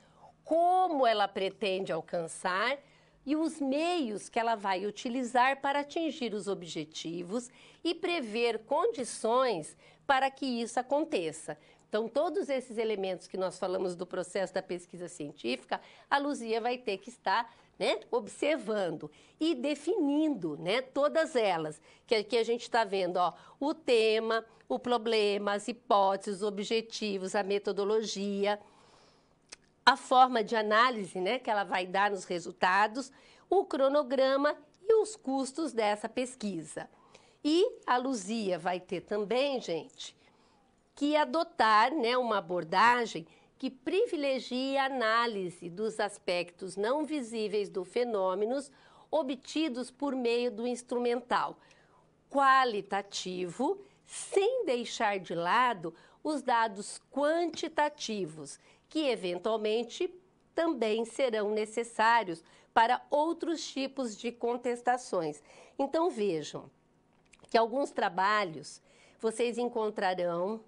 como ela pretende alcançar e os meios que ela vai utilizar para atingir os objetivos e prever condições para que isso aconteça. Então, todos esses elementos que nós falamos do processo da pesquisa científica, a Luzia vai ter que estar, né, observando e definindo, né, todas elas. Que aqui a gente está vendo, ó, o tema, o problema, as hipóteses, os objetivos, a metodologia, a forma de análise, né, que ela vai dar nos resultados, o cronograma e os custos dessa pesquisa. E a Luzia vai ter também, gente, que adotar, né, uma abordagem que privilegie a análise dos aspectos não visíveis dos fenômenos obtidos por meio do instrumental qualitativo, sem deixar de lado os dados quantitativos, que eventualmente também serão necessários para outros tipos de contestações. Então, vejam que alguns trabalhos vocês encontrarão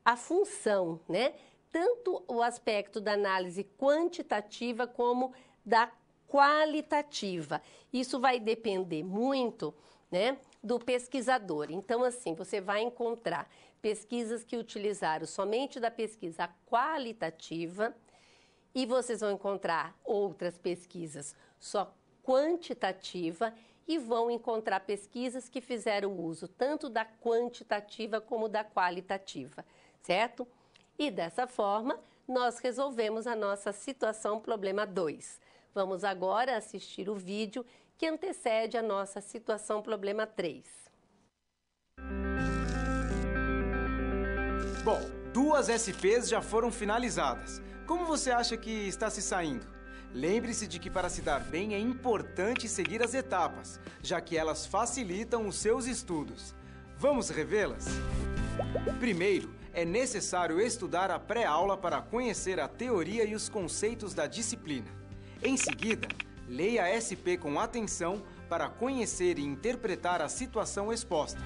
a função, né? Tanto o aspecto da análise quantitativa como da qualitativa. Isso vai depender muito, né, do pesquisador. Então, assim, você vai encontrar pesquisas que utilizaram somente da pesquisa qualitativa e vocês vão encontrar outras pesquisas só quantitativa e vão encontrar pesquisas que fizeram uso tanto da quantitativa como da qualitativa, certo? E dessa forma, nós resolvemos a nossa situação problema 2. Vamos agora assistir o vídeo que antecede a nossa situação problema 3. Bom, 2 SPs já foram finalizadas. Como você acha que está se saindo? Lembre-se de que para se dar bem é importante seguir as etapas, já que elas facilitam os seus estudos. Vamos revê-las? Primeiro, é necessário estudar a pré-aula para conhecer a teoria e os conceitos da disciplina. Em seguida, leia a SP com atenção para conhecer e interpretar a situação exposta.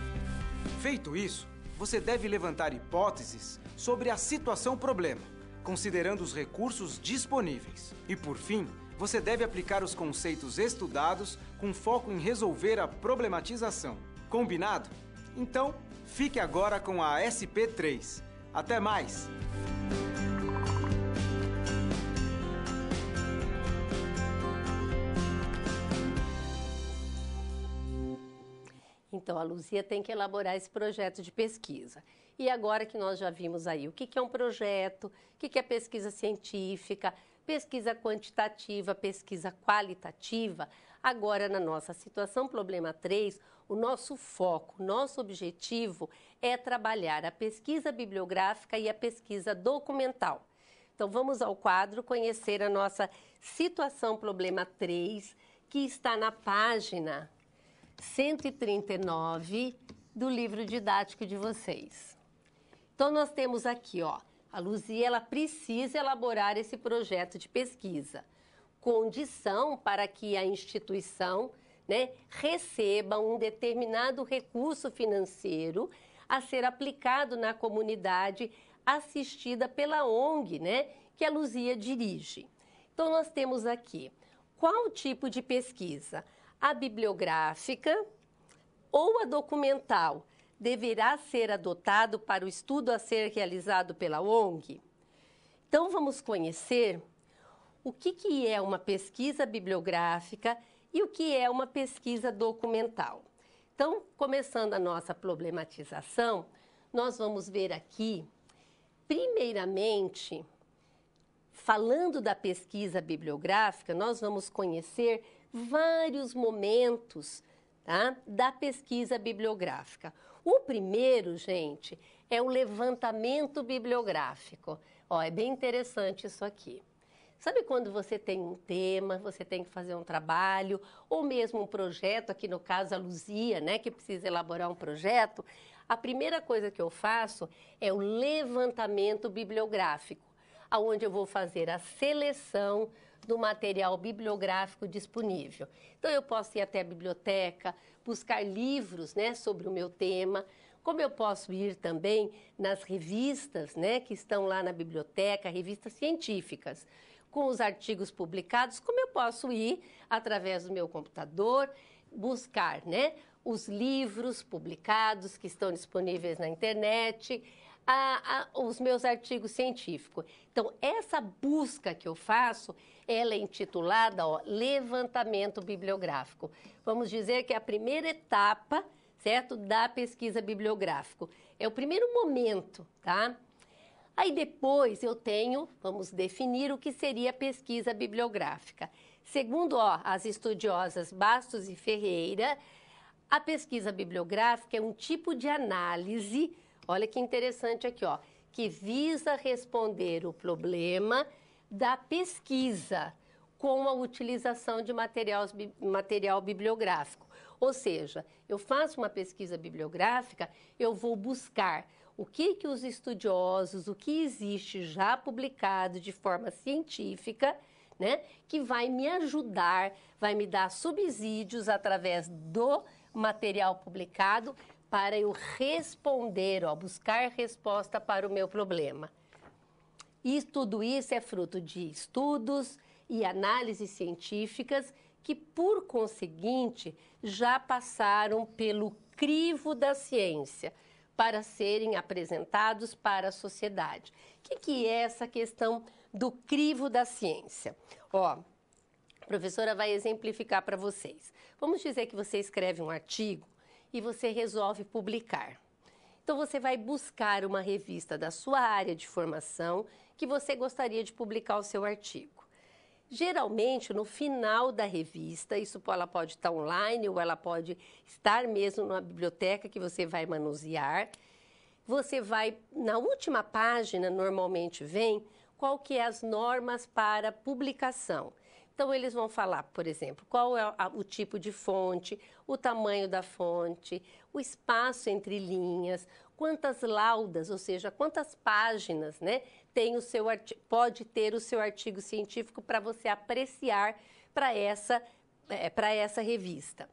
Feito isso, você deve levantar hipóteses sobre a situação-problema, considerando os recursos disponíveis. E, por fim, você deve aplicar os conceitos estudados com foco em resolver a problematização. Combinado? Então, fique agora com a SP3. Até mais! Então, a Luzia tem que elaborar esse projeto de pesquisa. E agora que nós já vimos aí o que é um projeto, o que é pesquisa científica, pesquisa quantitativa, pesquisa qualitativa, agora na nossa situação problema 3, o nosso foco, nosso objetivo é trabalhar a pesquisa bibliográfica e a pesquisa documental. Então, vamos ao quadro conhecer a nossa situação problema 3, que está na página 139 do livro didático de vocês. Então, nós temos aqui, ó, a Luzia, ela precisa elaborar esse projeto de pesquisa. Condição para que a instituição, né, receba um determinado recurso financeiro a ser aplicado na comunidade assistida pela ONG, né, que a Luzia dirige. Então, nós temos aqui, qual tipo de pesquisa? A bibliográfica ou a documental deverá ser adotado para o estudo a ser realizado pela ONG? Então, vamos conhecer o que é uma pesquisa bibliográfica e o que é uma pesquisa documental. Então, começando a nossa problematização, nós vamos ver aqui, primeiramente, falando da pesquisa bibliográfica, nós vamos conhecer vários momentos, tá, da pesquisa bibliográfica. O primeiro, gente, é o levantamento bibliográfico. Ó, é bem interessante isso aqui. Sabe quando você tem um tema, você tem que fazer um trabalho, ou mesmo um projeto, aqui no caso a Luzia, né, que precisa elaborar um projeto, a primeira coisa que eu faço é o levantamento bibliográfico, onde eu vou fazer a seleção do material bibliográfico disponível. Então, eu posso ir até a biblioteca, buscar livros, né, sobre o meu tema, como eu posso ir também nas revistas, né, que estão lá na biblioteca, revistas científicas, com os artigos publicados, como eu posso ir, através do meu computador, buscar, né, os livros publicados que estão disponíveis na internet, os meus artigos científicos. Então, essa busca que eu faço, ela é intitulada, ó, levantamento bibliográfico. Vamos dizer que é a primeira etapa, certo, da pesquisa bibliográfica. É o primeiro momento, tá? Aí depois eu tenho, vamos definir o que seria a pesquisa bibliográfica. Segundo, ó, as estudiosas Bastos e Ferreira, a pesquisa bibliográfica é um tipo de análise, olha que interessante aqui, ó, que visa responder o problema da pesquisa com a utilização de material bibliográfico. Ou seja, eu faço uma pesquisa bibliográfica, eu vou buscar o que os estudiosos, o que existe já publicado de forma científica, né, que vai me ajudar, vai me dar subsídios através do material publicado para eu responder, ó, buscar resposta para o meu problema. E tudo isso é fruto de estudos e análises científicas que, por conseguinte, já passaram pelo crivo da ciência para serem apresentados para a sociedade. O que é essa questão do crivo da ciência? Ó, a professora vai exemplificar para vocês. Vamos dizer que você escreve um artigo e você resolve publicar. Então, você vai buscar uma revista da sua área de formação que você gostaria de publicar o seu artigo. Geralmente, no final da revista, ela pode estar online ou ela pode estar mesmo numa biblioteca que você vai manusear. Você vai, na última página, normalmente vem qual que é as normas para publicação. Então, eles vão falar, por exemplo, qual é o tipo de fonte, o tamanho da fonte, o espaço entre linhas, quantas laudas, ou seja, quantas páginas, né, pode ter o seu artigo científico para você apreciar para essa revista.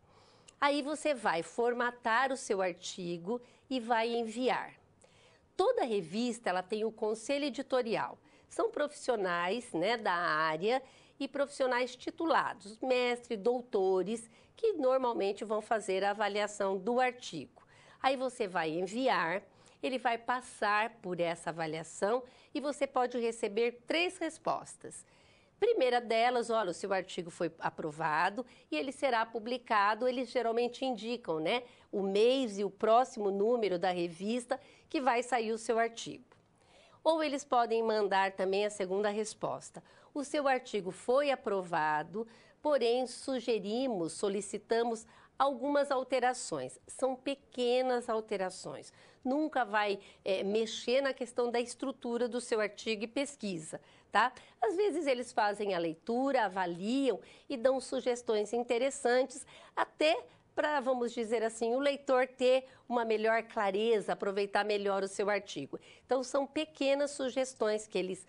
Aí você vai formatar o seu artigo e vai enviar. Toda revista ela tem o conselho editorial. São profissionais, né, da área e profissionais titulados, mestres, doutores, que normalmente vão fazer a avaliação do artigo. Aí você vai enviar, ele vai passar por essa avaliação e você pode receber 3 respostas. Primeira delas, olha, o seu artigo foi aprovado e ele será publicado, eles geralmente indicam, né, o mês e o próximo número da revista que vai sair o seu artigo. Ou eles podem mandar também a segunda resposta. O seu artigo foi aprovado, porém solicitamos algumas alterações. São pequenas alterações. Nunca vai mexer na questão da estrutura do seu artigo e pesquisa, tá? Às vezes eles fazem a leitura, avaliam e dão sugestões interessantes, até para, vamos dizer assim, o leitor ter uma melhor clareza, aproveitar melhor o seu artigo. Então, são pequenas sugestões que eles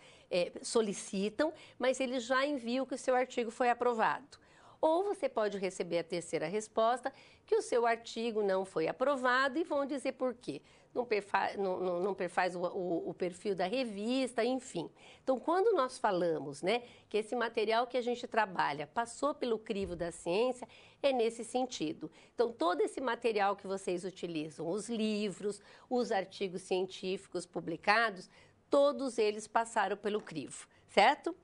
solicitam, mas eles já enviam que o seu artigo foi aprovado. Ou você pode receber a terceira resposta, que o seu artigo não foi aprovado e vão dizer por quê. Não perfaz o perfil da revista, enfim. Então, quando nós falamos, né, que esse material que a gente trabalha passou pelo crivo da ciência, é nesse sentido. Então, todo esse material que vocês utilizam, os livros, os artigos científicos publicados, todos eles passaram pelo crivo, certo?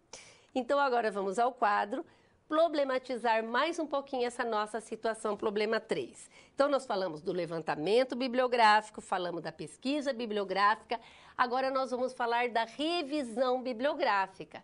Então, agora vamos ao quadro problematizar mais um pouquinho essa nossa situação, problema 3. Então, nós falamos do levantamento bibliográfico, falamos da pesquisa bibliográfica, agora nós vamos falar da revisão bibliográfica,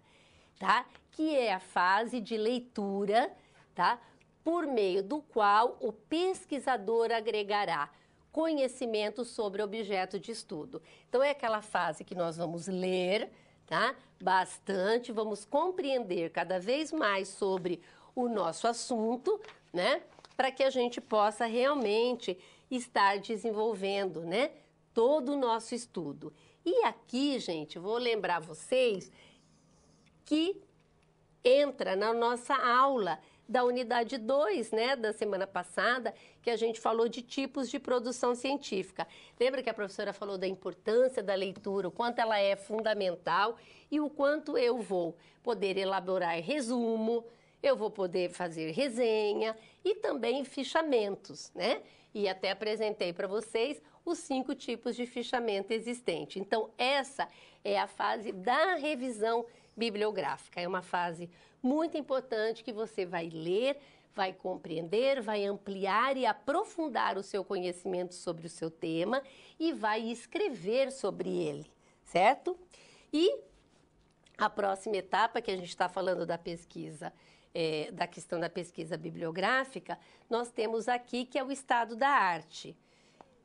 tá? Que é a fase de leitura, tá? Por meio do qual o pesquisador agregará conhecimento sobre objeto de estudo. Então, é aquela fase que nós vamos ler, tá? Bastante, vamos compreender cada vez mais sobre o nosso assunto, né? Para que a gente possa realmente estar desenvolvendo, né? Todo o nosso estudo. E aqui, gente, vou lembrar vocês que entra na nossa aula da unidade 2, né, da semana passada, que a gente falou de tipos de produção científica. Lembra que a professora falou da importância da leitura, o quanto ela é fundamental e o quanto eu vou poder elaborar resumo, eu vou poder fazer resenha e também fichamentos, né? E até apresentei para vocês os 5 tipos de fichamento existente. Então, essa é a fase da revisão bibliográfica. É uma fase muito importante que você vai ler, vai compreender, vai ampliar e aprofundar o seu conhecimento sobre o seu tema e vai escrever sobre ele, certo? E a próxima etapa, que a gente está falando da pesquisa, da questão da pesquisa bibliográfica, nós temos aqui que é o estado da arte,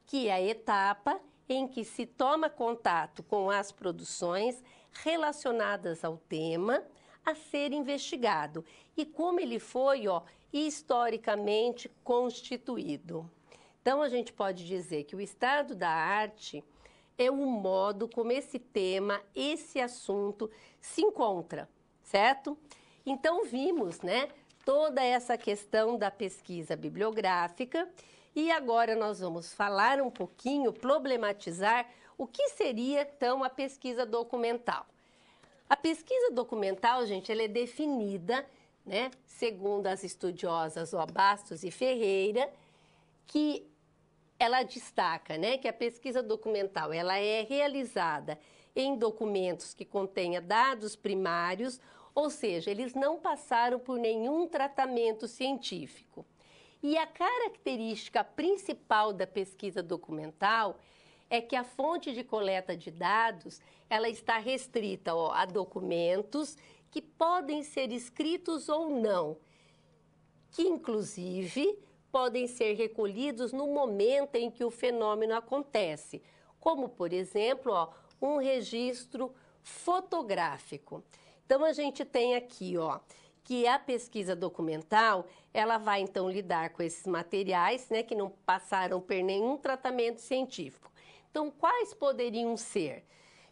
que é a etapa em que se toma contato com as produções relacionadas ao tema a ser investigado e como ele foi, historicamente constituído. Então, a gente pode dizer que o estado da arte é o modo como esse tema, esse assunto se encontra, certo? Então, vimos, né, toda essa questão da pesquisa bibliográfica e agora nós vamos falar um pouquinho, problematizar o que seria, então, a pesquisa documental. A pesquisa documental, gente, ela é definida, né, segundo as estudiosas Bastos e Ferreira, que ela destaca, né, que a pesquisa documental ela é realizada em documentos que contenha dados primários, ou seja, eles não passaram por nenhum tratamento científico. E a característica principal da pesquisa documental é que a fonte de coleta de dados ela está restrita a documentos que podem ser escritos ou não, que inclusive podem ser recolhidos no momento em que o fenômeno acontece, como, por exemplo, um registro fotográfico. Então, a gente tem aqui, que a pesquisa documental, ela vai, então, lidar com esses materiais, né, que não passaram por nenhum tratamento científico. Então, quais poderiam ser?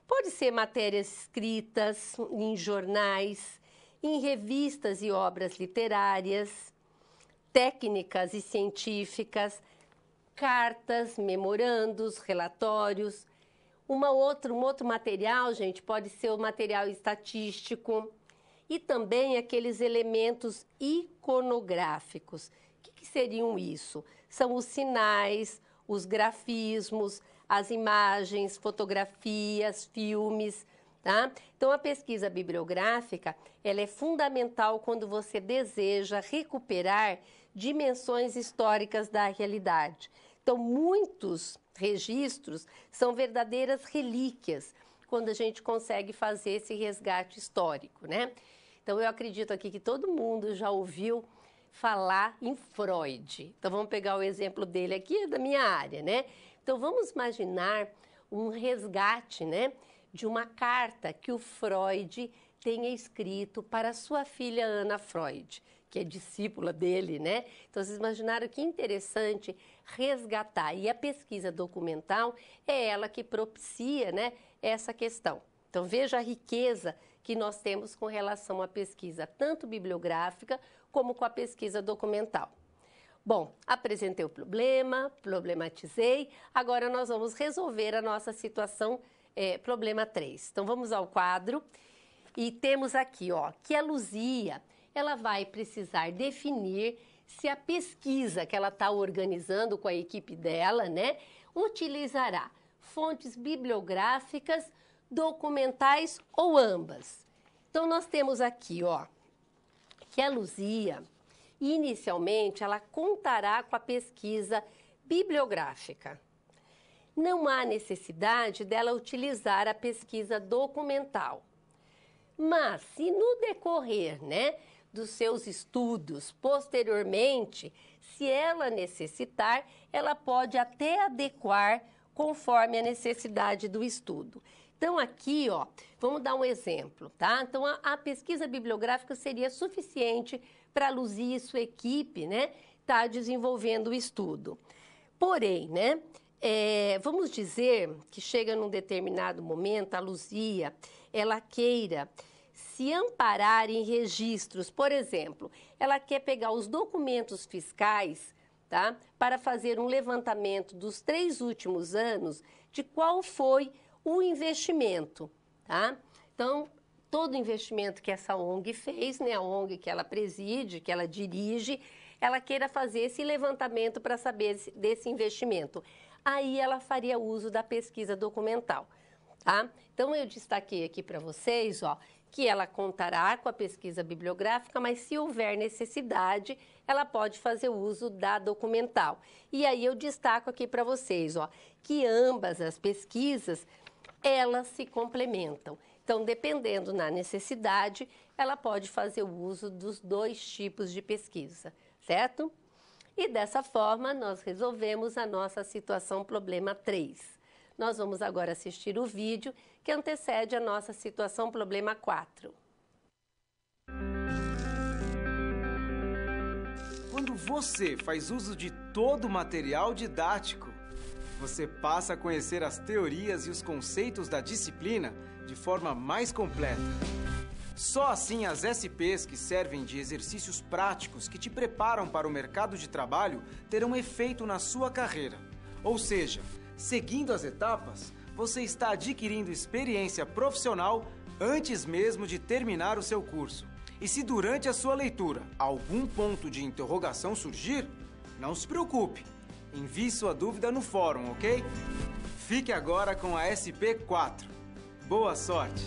Pode ser matérias escritas em jornais, em revistas e obras literárias, técnicas e científicas, cartas, memorandos, relatórios. Um outro material, gente, pode ser o material estatístico e também aqueles elementos iconográficos. O que seriam isso? São os sinais, os grafismos, as imagens, fotografias, filmes, tá? Então, a pesquisa bibliográfica, ela é fundamental quando você deseja recuperar dimensões históricas da realidade. Então, muitos registros são verdadeiras relíquias quando a gente consegue fazer esse resgate histórico, né? Então, eu acredito aqui que todo mundo já ouviu falar em Freud. Então, vamos pegar o exemplo dele aqui, é da minha área, né? Então, vamos imaginar um resgate, né, de uma carta que o Freud tenha escrito para sua filha Ana Freud, que é discípula dele, né? Então, vocês imaginaram que interessante resgatar. E a pesquisa documental é ela que propicia, né, essa questão. Então, veja a riqueza que nós temos com relação à pesquisa, tanto bibliográfica como com a pesquisa documental. Bom, apresentei o problema, problematizei, agora nós vamos resolver a nossa situação, problema 3. Então, vamos ao quadro e temos aqui, ó, que a Luzia, ela vai precisar definir se a pesquisa que ela está organizando com a equipe dela, né, utilizará fontes bibliográficas, documentais ou ambas. Então, nós temos aqui, ó, que a Luzia, inicialmente, ela contará com a pesquisa bibliográfica. Não há necessidade dela utilizar a pesquisa documental. Mas, se no decorrer, né, dos seus estudos, posteriormente, se ela necessitar, ela pode até adequar conforme a necessidade do estudo. Então, aqui, ó, vamos dar um exemplo, tá? Então, a pesquisa bibliográfica seria suficiente para a Luzia e sua equipe, né, tá desenvolvendo o estudo. Porém, né, vamos dizer que chega num determinado momento, a Luzia, ela queira se amparar em registros, por exemplo, ela quer pegar os documentos fiscais, tá, para fazer um levantamento dos 3 últimos anos de qual foi o investimento, tá? Então, todo investimento que essa ONG fez, né, a ONG que ela preside, que ela dirige, ela queira fazer esse levantamento para saber desse investimento. Aí ela faria uso da pesquisa documental, tá? Então, eu destaquei aqui para vocês, ó, que ela contará com a pesquisa bibliográfica, mas se houver necessidade, ela pode fazer uso da documental. E aí eu destaco aqui para vocês, ó, que ambas as pesquisas, elas se complementam. Então, dependendo da necessidade, ela pode fazer o uso dos 2 tipos de pesquisa, certo? E dessa forma, nós resolvemos a nossa situação problema 3. Nós vamos agora assistir o vídeo que antecede a nossa situação problema 4. Quando você faz uso de todo o material didático, você passa a conhecer as teorias e os conceitos da disciplina de forma mais completa. Só assim as SPs que servem de exercícios práticos que te preparam para o mercado de trabalho terão efeito na sua carreira. Ou seja, seguindo as etapas, você está adquirindo experiência profissional antes mesmo de terminar o seu curso. E se durante a sua leitura algum ponto de interrogação surgir, não se preocupe. Envie sua dúvida no fórum, ok? Fique agora com a SP4. Boa sorte!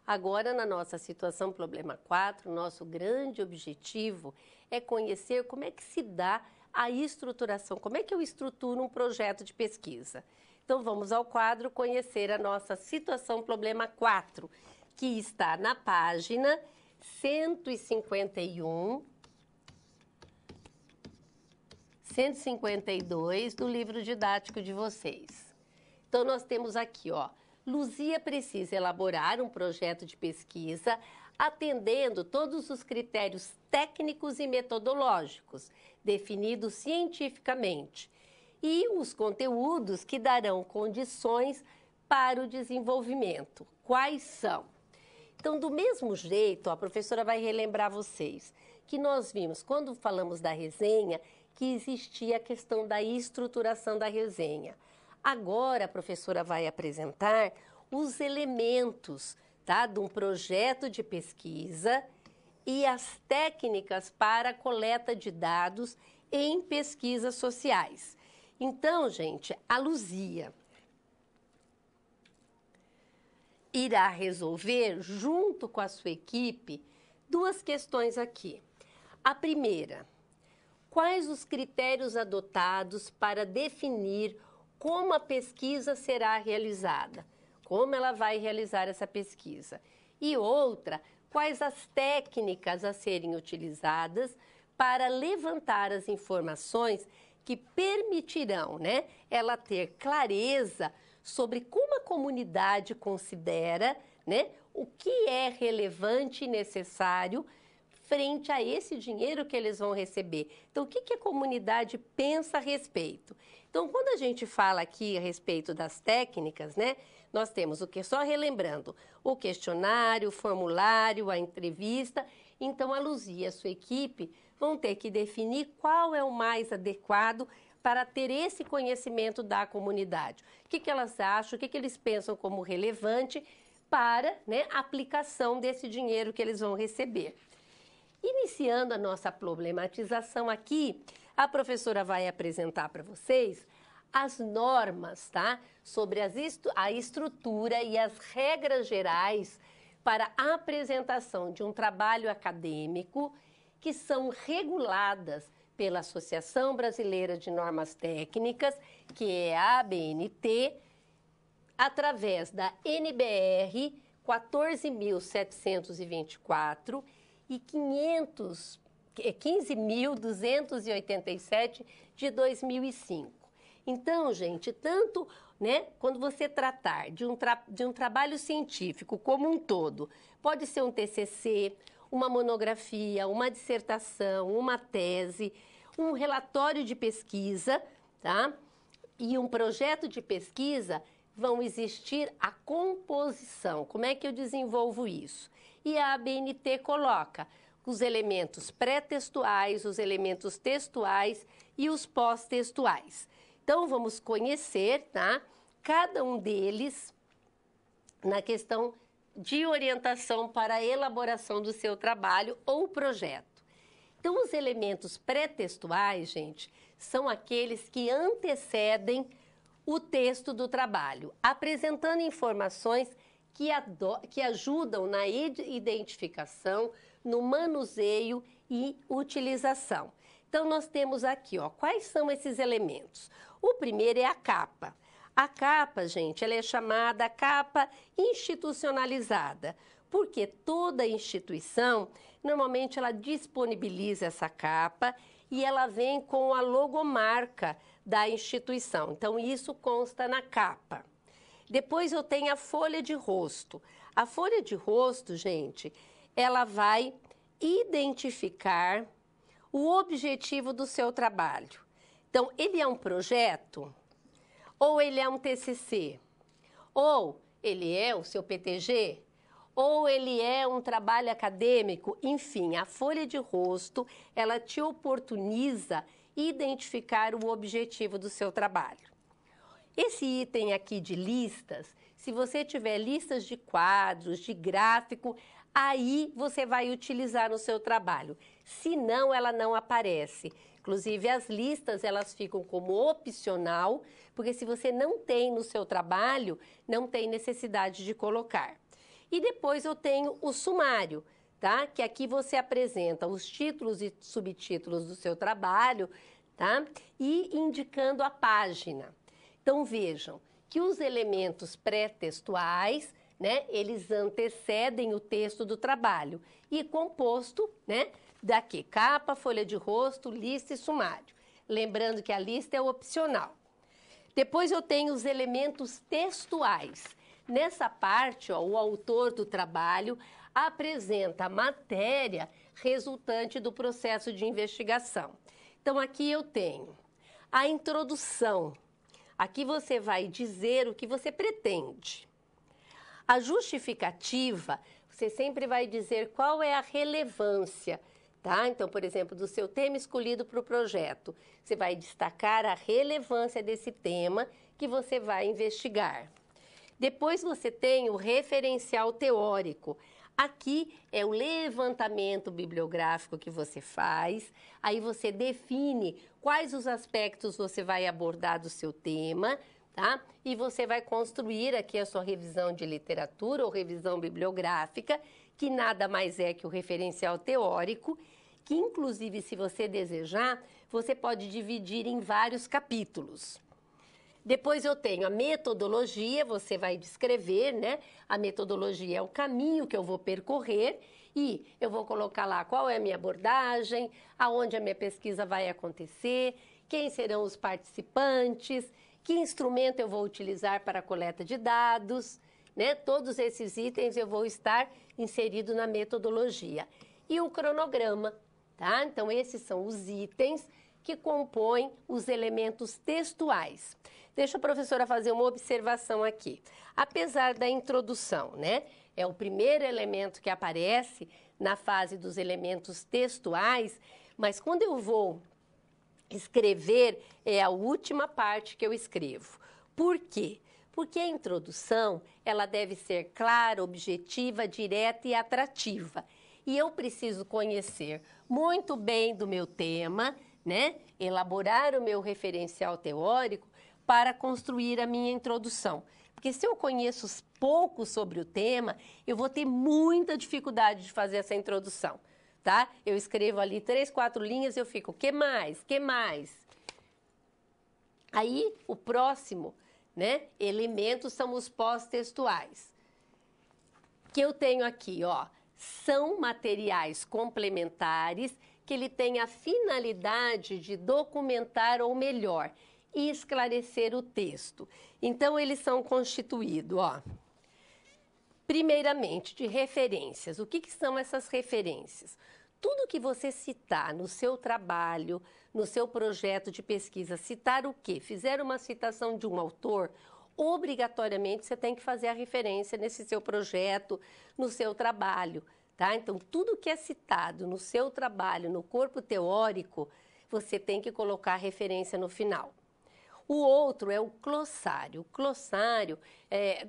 Agora, na nossa situação problema 4, nosso grande objetivo é conhecer como é que se dá a estruturação, como é que eu estruturo um projeto de pesquisa. Então, vamos ao quadro conhecer a nossa situação problema 4, que está na página 151, 152 do livro didático de vocês. Então, nós temos aqui, ó, Luzia precisa elaborar um projeto de pesquisa atendendo todos os critérios técnicos e metodológicos definidos cientificamente e os conteúdos que darão condições para o desenvolvimento. Quais são? Então, do mesmo jeito, a professora vai relembrar vocês que nós vimos, quando falamos da resenha, que existia a questão da estruturação da resenha. Agora, a professora vai apresentar os elementos, tá, de um projeto de pesquisa e as técnicas para a coleta de dados em pesquisas sociais. Então, gente, a Luzia irá resolver, junto com a sua equipe, 2 questões aqui. A primeira, quais os critérios adotados para definir como a pesquisa será realizada, como ela vai realizar essa pesquisa. E outra, quais as técnicas a serem utilizadas para levantar as informações que permitirão, né, ela ter clareza sobre como a comunidade considera, né, o que é relevante e necessário frente a esse dinheiro que eles vão receber. Então, o que a comunidade pensa a respeito? Então, quando a gente fala aqui a respeito das técnicas, né, nós temos o que? Só relembrando, o questionário, o formulário, a entrevista. Então, a Luzia e a sua equipe vão ter que definir qual é o mais adequado para ter esse conhecimento da comunidade. O que elas acham, o que eles pensam como relevante para, né, a aplicação desse dinheiro que eles vão receber. Iniciando a nossa problematização aqui, a professora vai apresentar para vocês as normas, tá? Sobre a estrutura e as regras gerais para a apresentação de um trabalho acadêmico que são reguladas pela Associação Brasileira de Normas Técnicas, que é a ABNT, através da NBR 14.724 e 15.287 de 2005. Então, gente, tanto, né, quando você tratar de um trabalho científico como um todo, pode ser um TCC, uma monografia, uma dissertação, uma tese, um relatório de pesquisa, tá? E um projeto de pesquisa, vão existir a composição. Como é que eu desenvolvo isso? E a ABNT coloca os elementos pré-textuais, os elementos textuais e os pós-textuais. Então, vamos conhecer, tá, cada um deles na questão de orientação para a elaboração do seu trabalho ou projeto. Então, os elementos pré-textuais, gente, são aqueles que antecedem o texto do trabalho, apresentando informações que ajudam na identificação, no manuseio e utilização. Então, nós temos aqui, ó, quais são esses elementos? O primeiro é a capa. A capa, gente, ela é chamada capa institucionalizada, porque toda instituição, normalmente, ela disponibiliza essa capa e ela vem com a logomarca da instituição. Então, isso consta na capa. Depois eu tenho a folha de rosto. A folha de rosto, gente, ela vai identificar o objetivo do seu trabalho. Então, ele é um projeto, ou ele é um TCC, ou ele é o seu PTG, ou ele é um trabalho acadêmico. Enfim, a folha de rosto, ela te oportuniza identificar o objetivo do seu trabalho. Esse item aqui de listas, se você tiver listas de quadros, de gráfico, aí você vai utilizar no seu trabalho. Se não, ela não aparece. Inclusive, as listas, elas ficam como opcional, porque se você não tem no seu trabalho, não tem necessidade de colocar. E depois eu tenho o sumário, tá? Que aqui você apresenta os títulos e subtítulos do seu trabalho, tá? E indicando a página. Então, vejam que os elementos pré-textuais, né, eles antecedem o texto do trabalho e composto, né, daqui, capa, folha de rosto, lista e sumário. Lembrando que a lista é opcional. Depois eu tenho os elementos textuais. Nessa parte, ó, o autor do trabalho apresenta a matéria resultante do processo de investigação. Então, aqui eu tenho a introdução. Aqui você vai dizer o que você pretende. A justificativa, você sempre vai dizer qual é a relevância, tá? Então, por exemplo, do seu tema escolhido para o projeto, você vai destacar a relevância desse tema que você vai investigar. Depois você tem o referencial teórico. Aqui é o levantamento bibliográfico que você faz, aí você define quais os aspectos você vai abordar do seu tema, tá? E você vai construir aqui a sua revisão de literatura ou revisão bibliográfica, que nada mais é que o referencial teórico, que inclusive, se você desejar, você pode dividir em vários capítulos. Depois eu tenho a metodologia, você vai descrever, né? A metodologia é o caminho que eu vou percorrer e eu vou colocar lá qual é a minha abordagem, aonde a minha pesquisa vai acontecer, quem serão os participantes Que instrumento eu vou utilizar para a coleta de dados, né? Todos esses itens eu vou estar inserido na metodologia. E o cronograma, tá? Então, esses são os itens que compõem os elementos textuais. Deixa a professora fazer uma observação aqui. Apesar da introdução, né? É o primeiro elemento que aparece na fase dos elementos textuais, mas quando eu vou escrever, é a última parte que eu escrevo. Por quê? Porque a introdução, ela deve ser clara, objetiva, direta e atrativa. E eu preciso conhecer muito bem do meu tema, né? Elaborar o meu referencial teórico para construir a minha introdução. Porque se eu conheço pouco sobre o tema, eu vou ter muita dificuldade de fazer essa introdução, tá? Eu escrevo ali 3, 4 linhas e eu fico, que mais? Que mais? Aí, o próximo, né, elemento são os pós-textuais. Que eu tenho aqui, ó, são materiais complementares que ele tem a finalidade de documentar ou melhor, e esclarecer o texto. Então, eles são constituídos, ó, primeiramente, de referências. O que são essas referências? Tudo que você citar no seu trabalho, no seu projeto de pesquisa, citar o quê? Fizer uma citação de um autor, obrigatoriamente você tem que fazer a referência nesse seu projeto, no seu trabalho, tá? Então, tudo que é citado no seu trabalho, no corpo teórico, você tem que colocar referência no final. O outro é o glossário. O glossário,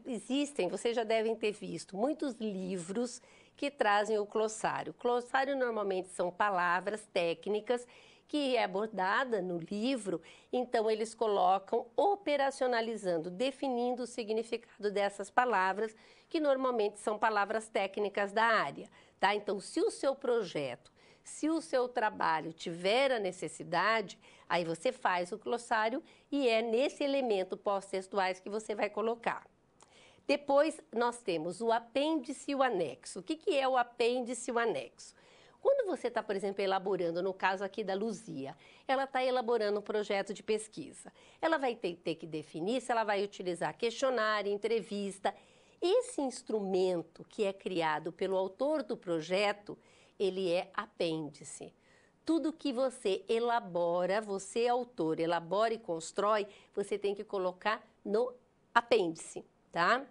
existem, vocês já devem ter visto, muitos livros que trazem o glossário. O glossário normalmente são palavras técnicas que é abordada no livro, então eles colocam operacionalizando, definindo o significado dessas palavras, que normalmente são palavras técnicas da área, tá? Então, se o seu projeto, se o seu trabalho tiver a necessidade, aí você faz o glossário e é nesse elemento pós-textuais que você vai colocar. Depois, nós temos o apêndice e o anexo. O que é o apêndice e o anexo? Quando você está, por exemplo, elaborando, no caso aqui da Luzia, ela está elaborando um projeto de pesquisa. Ela vai ter que definir se ela vai utilizar questionário, entrevista. Esse instrumento que é criado pelo autor do projeto, ele é apêndice. Tudo que você elabora, você autor, elabora e constrói, você tem que colocar no apêndice, tá?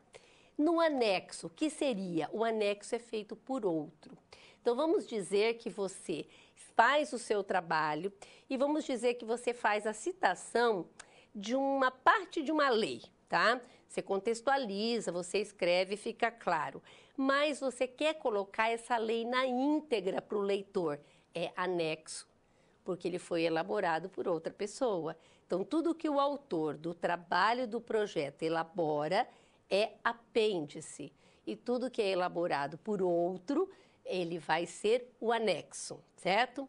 No anexo, que seria? O anexo é feito por outro. Então, vamos dizer que você faz o seu trabalho e vamos dizer que você faz a citação de uma parte de uma lei, tá? Você contextualiza, você escreve e fica claro. Mas você quer colocar essa lei na íntegra para o leitor. É anexo, porque ele foi elaborado por outra pessoa. Então, tudo que o autor do trabalho do projeto elabora é apêndice. E tudo que é elaborado por outro, ele vai ser o anexo, certo?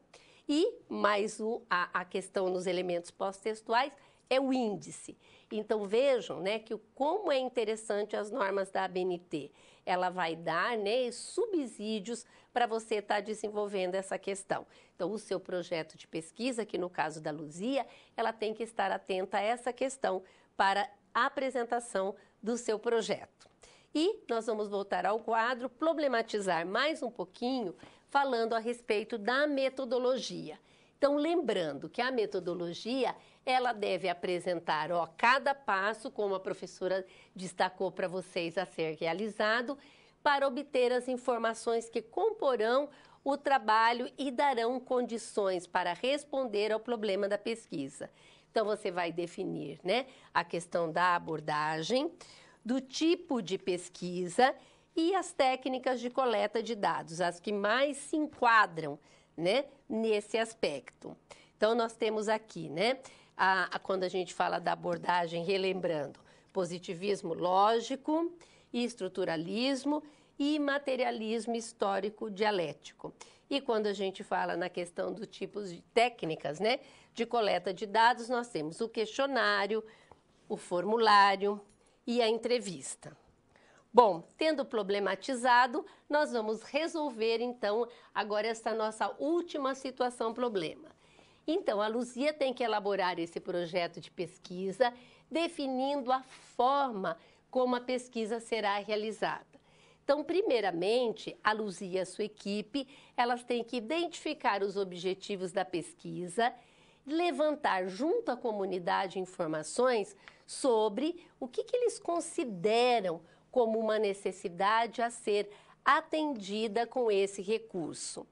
E mais a questão nos elementos pós-textuais é o índice. Então, vejam, né, que como é interessante as normas da ABNT. Ela vai dar, né, subsídios para você estar desenvolvendo essa questão. Então, o seu projeto de pesquisa, que no caso da Luzia, ela tem que estar atenta a essa questão para a apresentação do seu projeto. E nós vamos voltar ao quadro, problematizar mais um pouquinho, falando a respeito da metodologia. Então, lembrando que a metodologia, ela deve apresentar, ó, cada passo, como a professora destacou para vocês a ser realizado, para obter as informações que comporão o trabalho e darão condições para responder ao problema da pesquisa. Então, você vai definir, né, a questão da abordagem, do tipo de pesquisa e as técnicas de coleta de dados, as que mais se enquadram, né, nesse aspecto. Então, nós temos aqui, né, quando a gente fala da abordagem, relembrando, positivismo lógico, estruturalismo e materialismo histórico dialético. E quando a gente fala na questão dos tipos de técnicas, né, de coleta de dados, nós temos o questionário, o formulário e a entrevista. Bom, tendo problematizado, nós vamos resolver, então, agora essa nossa última situação problema. Então, a Luzia tem que elaborar esse projeto de pesquisa, definindo a forma como a pesquisa será realizada. Então, primeiramente, a Luzia e a sua equipe, elas têm que identificar os objetivos da pesquisa, levantar junto à comunidade informações sobre o que eles consideram como uma necessidade a ser atendida com esse recurso.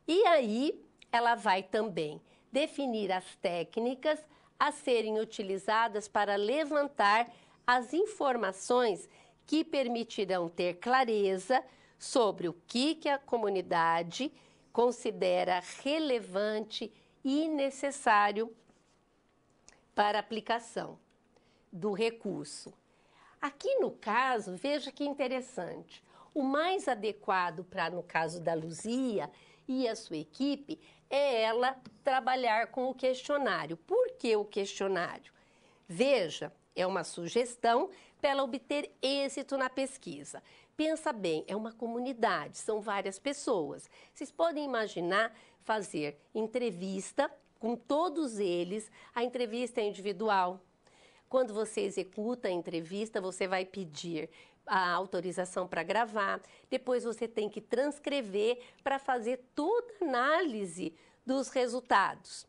E aí, ela vai também definir as técnicas a serem utilizadas para levantar as informações que permitirão ter clareza sobre o que a comunidade considera relevante e necessário para a aplicação do recurso. Aqui no caso, veja que interessante, o mais adequado para, no caso da Luzia e a sua equipe, é ela trabalhar com o questionário. Por que o questionário? Veja, é uma sugestão para ela obter êxito na pesquisa. Pensa bem, é uma comunidade, são várias pessoas. Vocês podem imaginar fazer entrevista com todos eles, a entrevista é individual. Quando você executa a entrevista, você vai pedir a autorização para gravar, depois você tem que transcrever para fazer toda a análise dos resultados.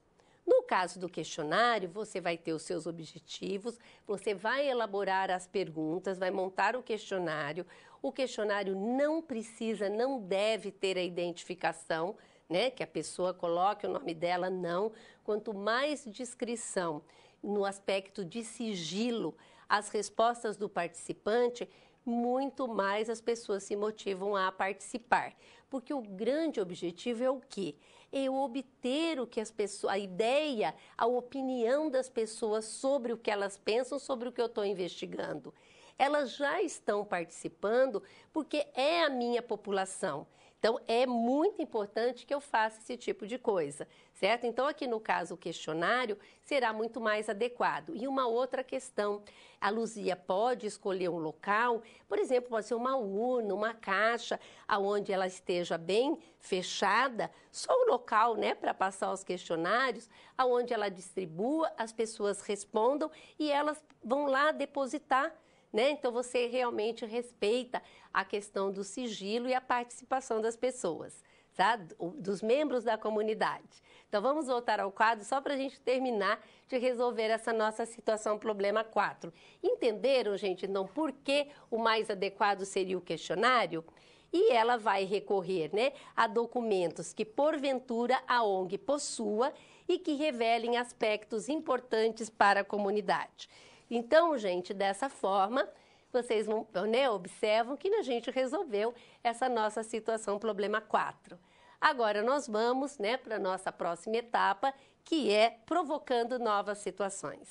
No caso do questionário, você vai ter os seus objetivos, você vai elaborar as perguntas, vai montar o questionário. O questionário não precisa, não deve ter a identificação, né? Que a pessoa coloque o nome dela, não. Quanto mais descrição no aspecto de sigilo, as respostas do participante, muito mais as pessoas se motivam a participar. Porque o grande objetivo é o quê? É obter o que as pessoas, a ideia, a opinião das pessoas sobre o que elas pensam, sobre o que eu estou investigando. Elas já estão participando porque é a minha população. Então, é muito importante que eu faça esse tipo de coisa, certo? Então, aqui no caso, o questionário será muito mais adequado. E uma outra questão, a Luzia pode escolher um local, por exemplo, pode ser uma urna, uma caixa, onde ela esteja bem fechada, só o local, né, para passar os questionários, aonde ela distribua, as pessoas respondam e elas vão lá depositar. Né? Então, você realmente respeita a questão do sigilo e a participação das pessoas, tá? Dos membros da comunidade. Então, vamos voltar ao quadro só para a gente terminar de resolver essa nossa situação problema 4. Entenderam, gente, então, por que o mais adequado seria o questionário? E ela vai recorrer, né, a documentos que, porventura, a ONG possua e que revelem aspectos importantes para a comunidade. Então, gente, dessa forma, vocês vão, né, observam que a gente resolveu essa nossa situação problema 4. Agora, nós vamos, né, para a nossa próxima etapa, que é provocando novas situações.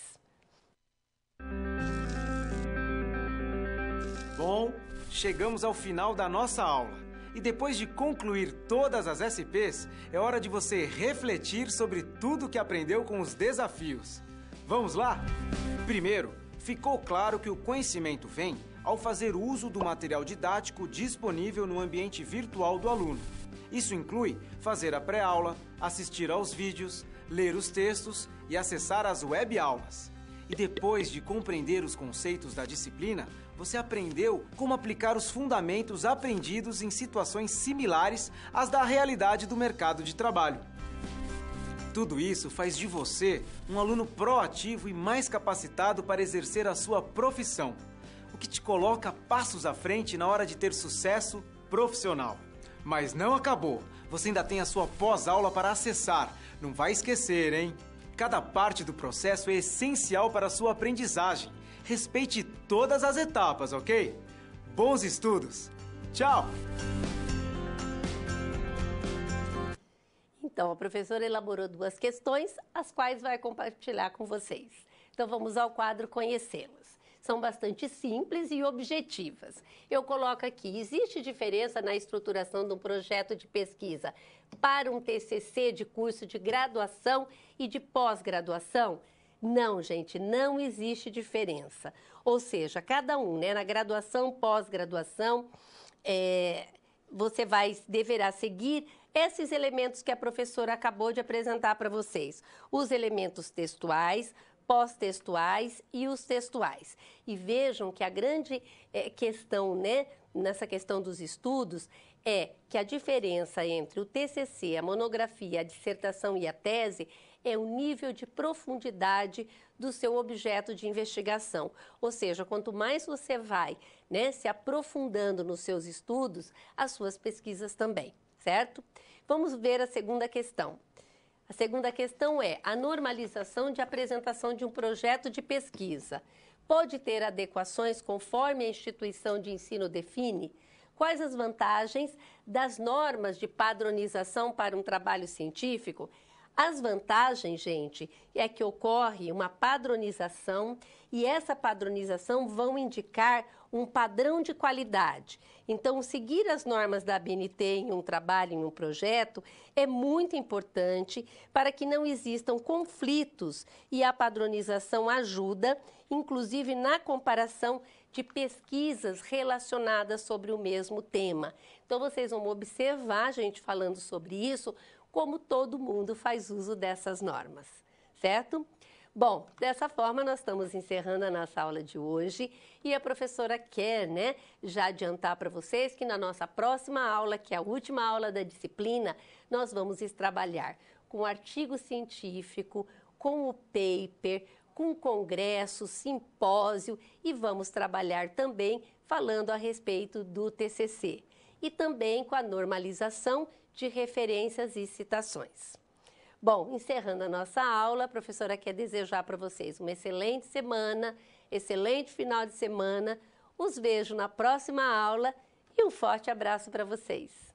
Bom, chegamos ao final da nossa aula. E depois de concluir todas as SPs, é hora de você refletir sobre tudo que aprendeu com os desafios. Vamos lá? Primeiro, ficou claro que o conhecimento vem ao fazer uso do material didático disponível no ambiente virtual do aluno. Isso inclui fazer a pré-aula, assistir aos vídeos, ler os textos e acessar as web-aulas. E depois de compreender os conceitos da disciplina, você aprendeu como aplicar os fundamentos aprendidos em situações similares às da realidade do mercado de trabalho. Tudo isso faz de você um aluno proativo e mais capacitado para exercer a sua profissão, o que te coloca passos à frente na hora de ter sucesso profissional. Mas não acabou, você ainda tem a sua pós-aula para acessar. Não vai esquecer, hein? Cada parte do processo é essencial para a sua aprendizagem. Respeite todas as etapas, ok? Bons estudos! Tchau! Então, a professora elaborou 2 questões, as quais vai compartilhar com vocês. Então, vamos ao quadro Conhecê-las. São bastante simples e objetivas. Eu coloco aqui, existe diferença na estruturação de um projeto de pesquisa para um TCC de curso de graduação e de pós-graduação? Não, gente, não existe diferença. Ou seja, cada um, né, na graduação, pós-graduação, você deverá seguir esses elementos que a professora acabou de apresentar para vocês. Os elementos textuais, pós-textuais e os textuais. E vejam que a grande questão, né, nessa questão dos estudos, é que a diferença entre o TCC, a monografia, a dissertação e a tese é o nível de profundidade do seu objeto de investigação. Ou seja, quanto mais você vai, né, se aprofundando nos seus estudos, as suas pesquisas também, certo? Vamos ver a segunda questão. A segunda questão é a normalização de apresentação de um projeto de pesquisa. Pode ter adequações conforme a instituição de ensino define? Quais as vantagens das normas de padronização para um trabalho científico? As vantagens, gente, é que ocorre uma padronização e essa padronização vão indicar um padrão de qualidade. Então, seguir as normas da ABNT em um trabalho, em um projeto, é muito importante para que não existam conflitos e a padronização ajuda, inclusive na comparação de pesquisas relacionadas sobre o mesmo tema. Então, vocês vão observar, gente, falando sobre isso, como todo mundo faz uso dessas normas, certo? Bom, dessa forma nós estamos encerrando a nossa aula de hoje e a professora quer, né, já adiantar para vocês que na nossa próxima aula, que é a última aula da disciplina, nós vamos trabalhar com artigo científico, com o paper, com congresso, simpósio e vamos trabalhar também falando a respeito do TCC e também com a normalização de referências e citações. Bom, encerrando a nossa aula, a professora quer desejar para vocês uma excelente semana, excelente final de semana. Os vejo na próxima aula e um forte abraço para vocês.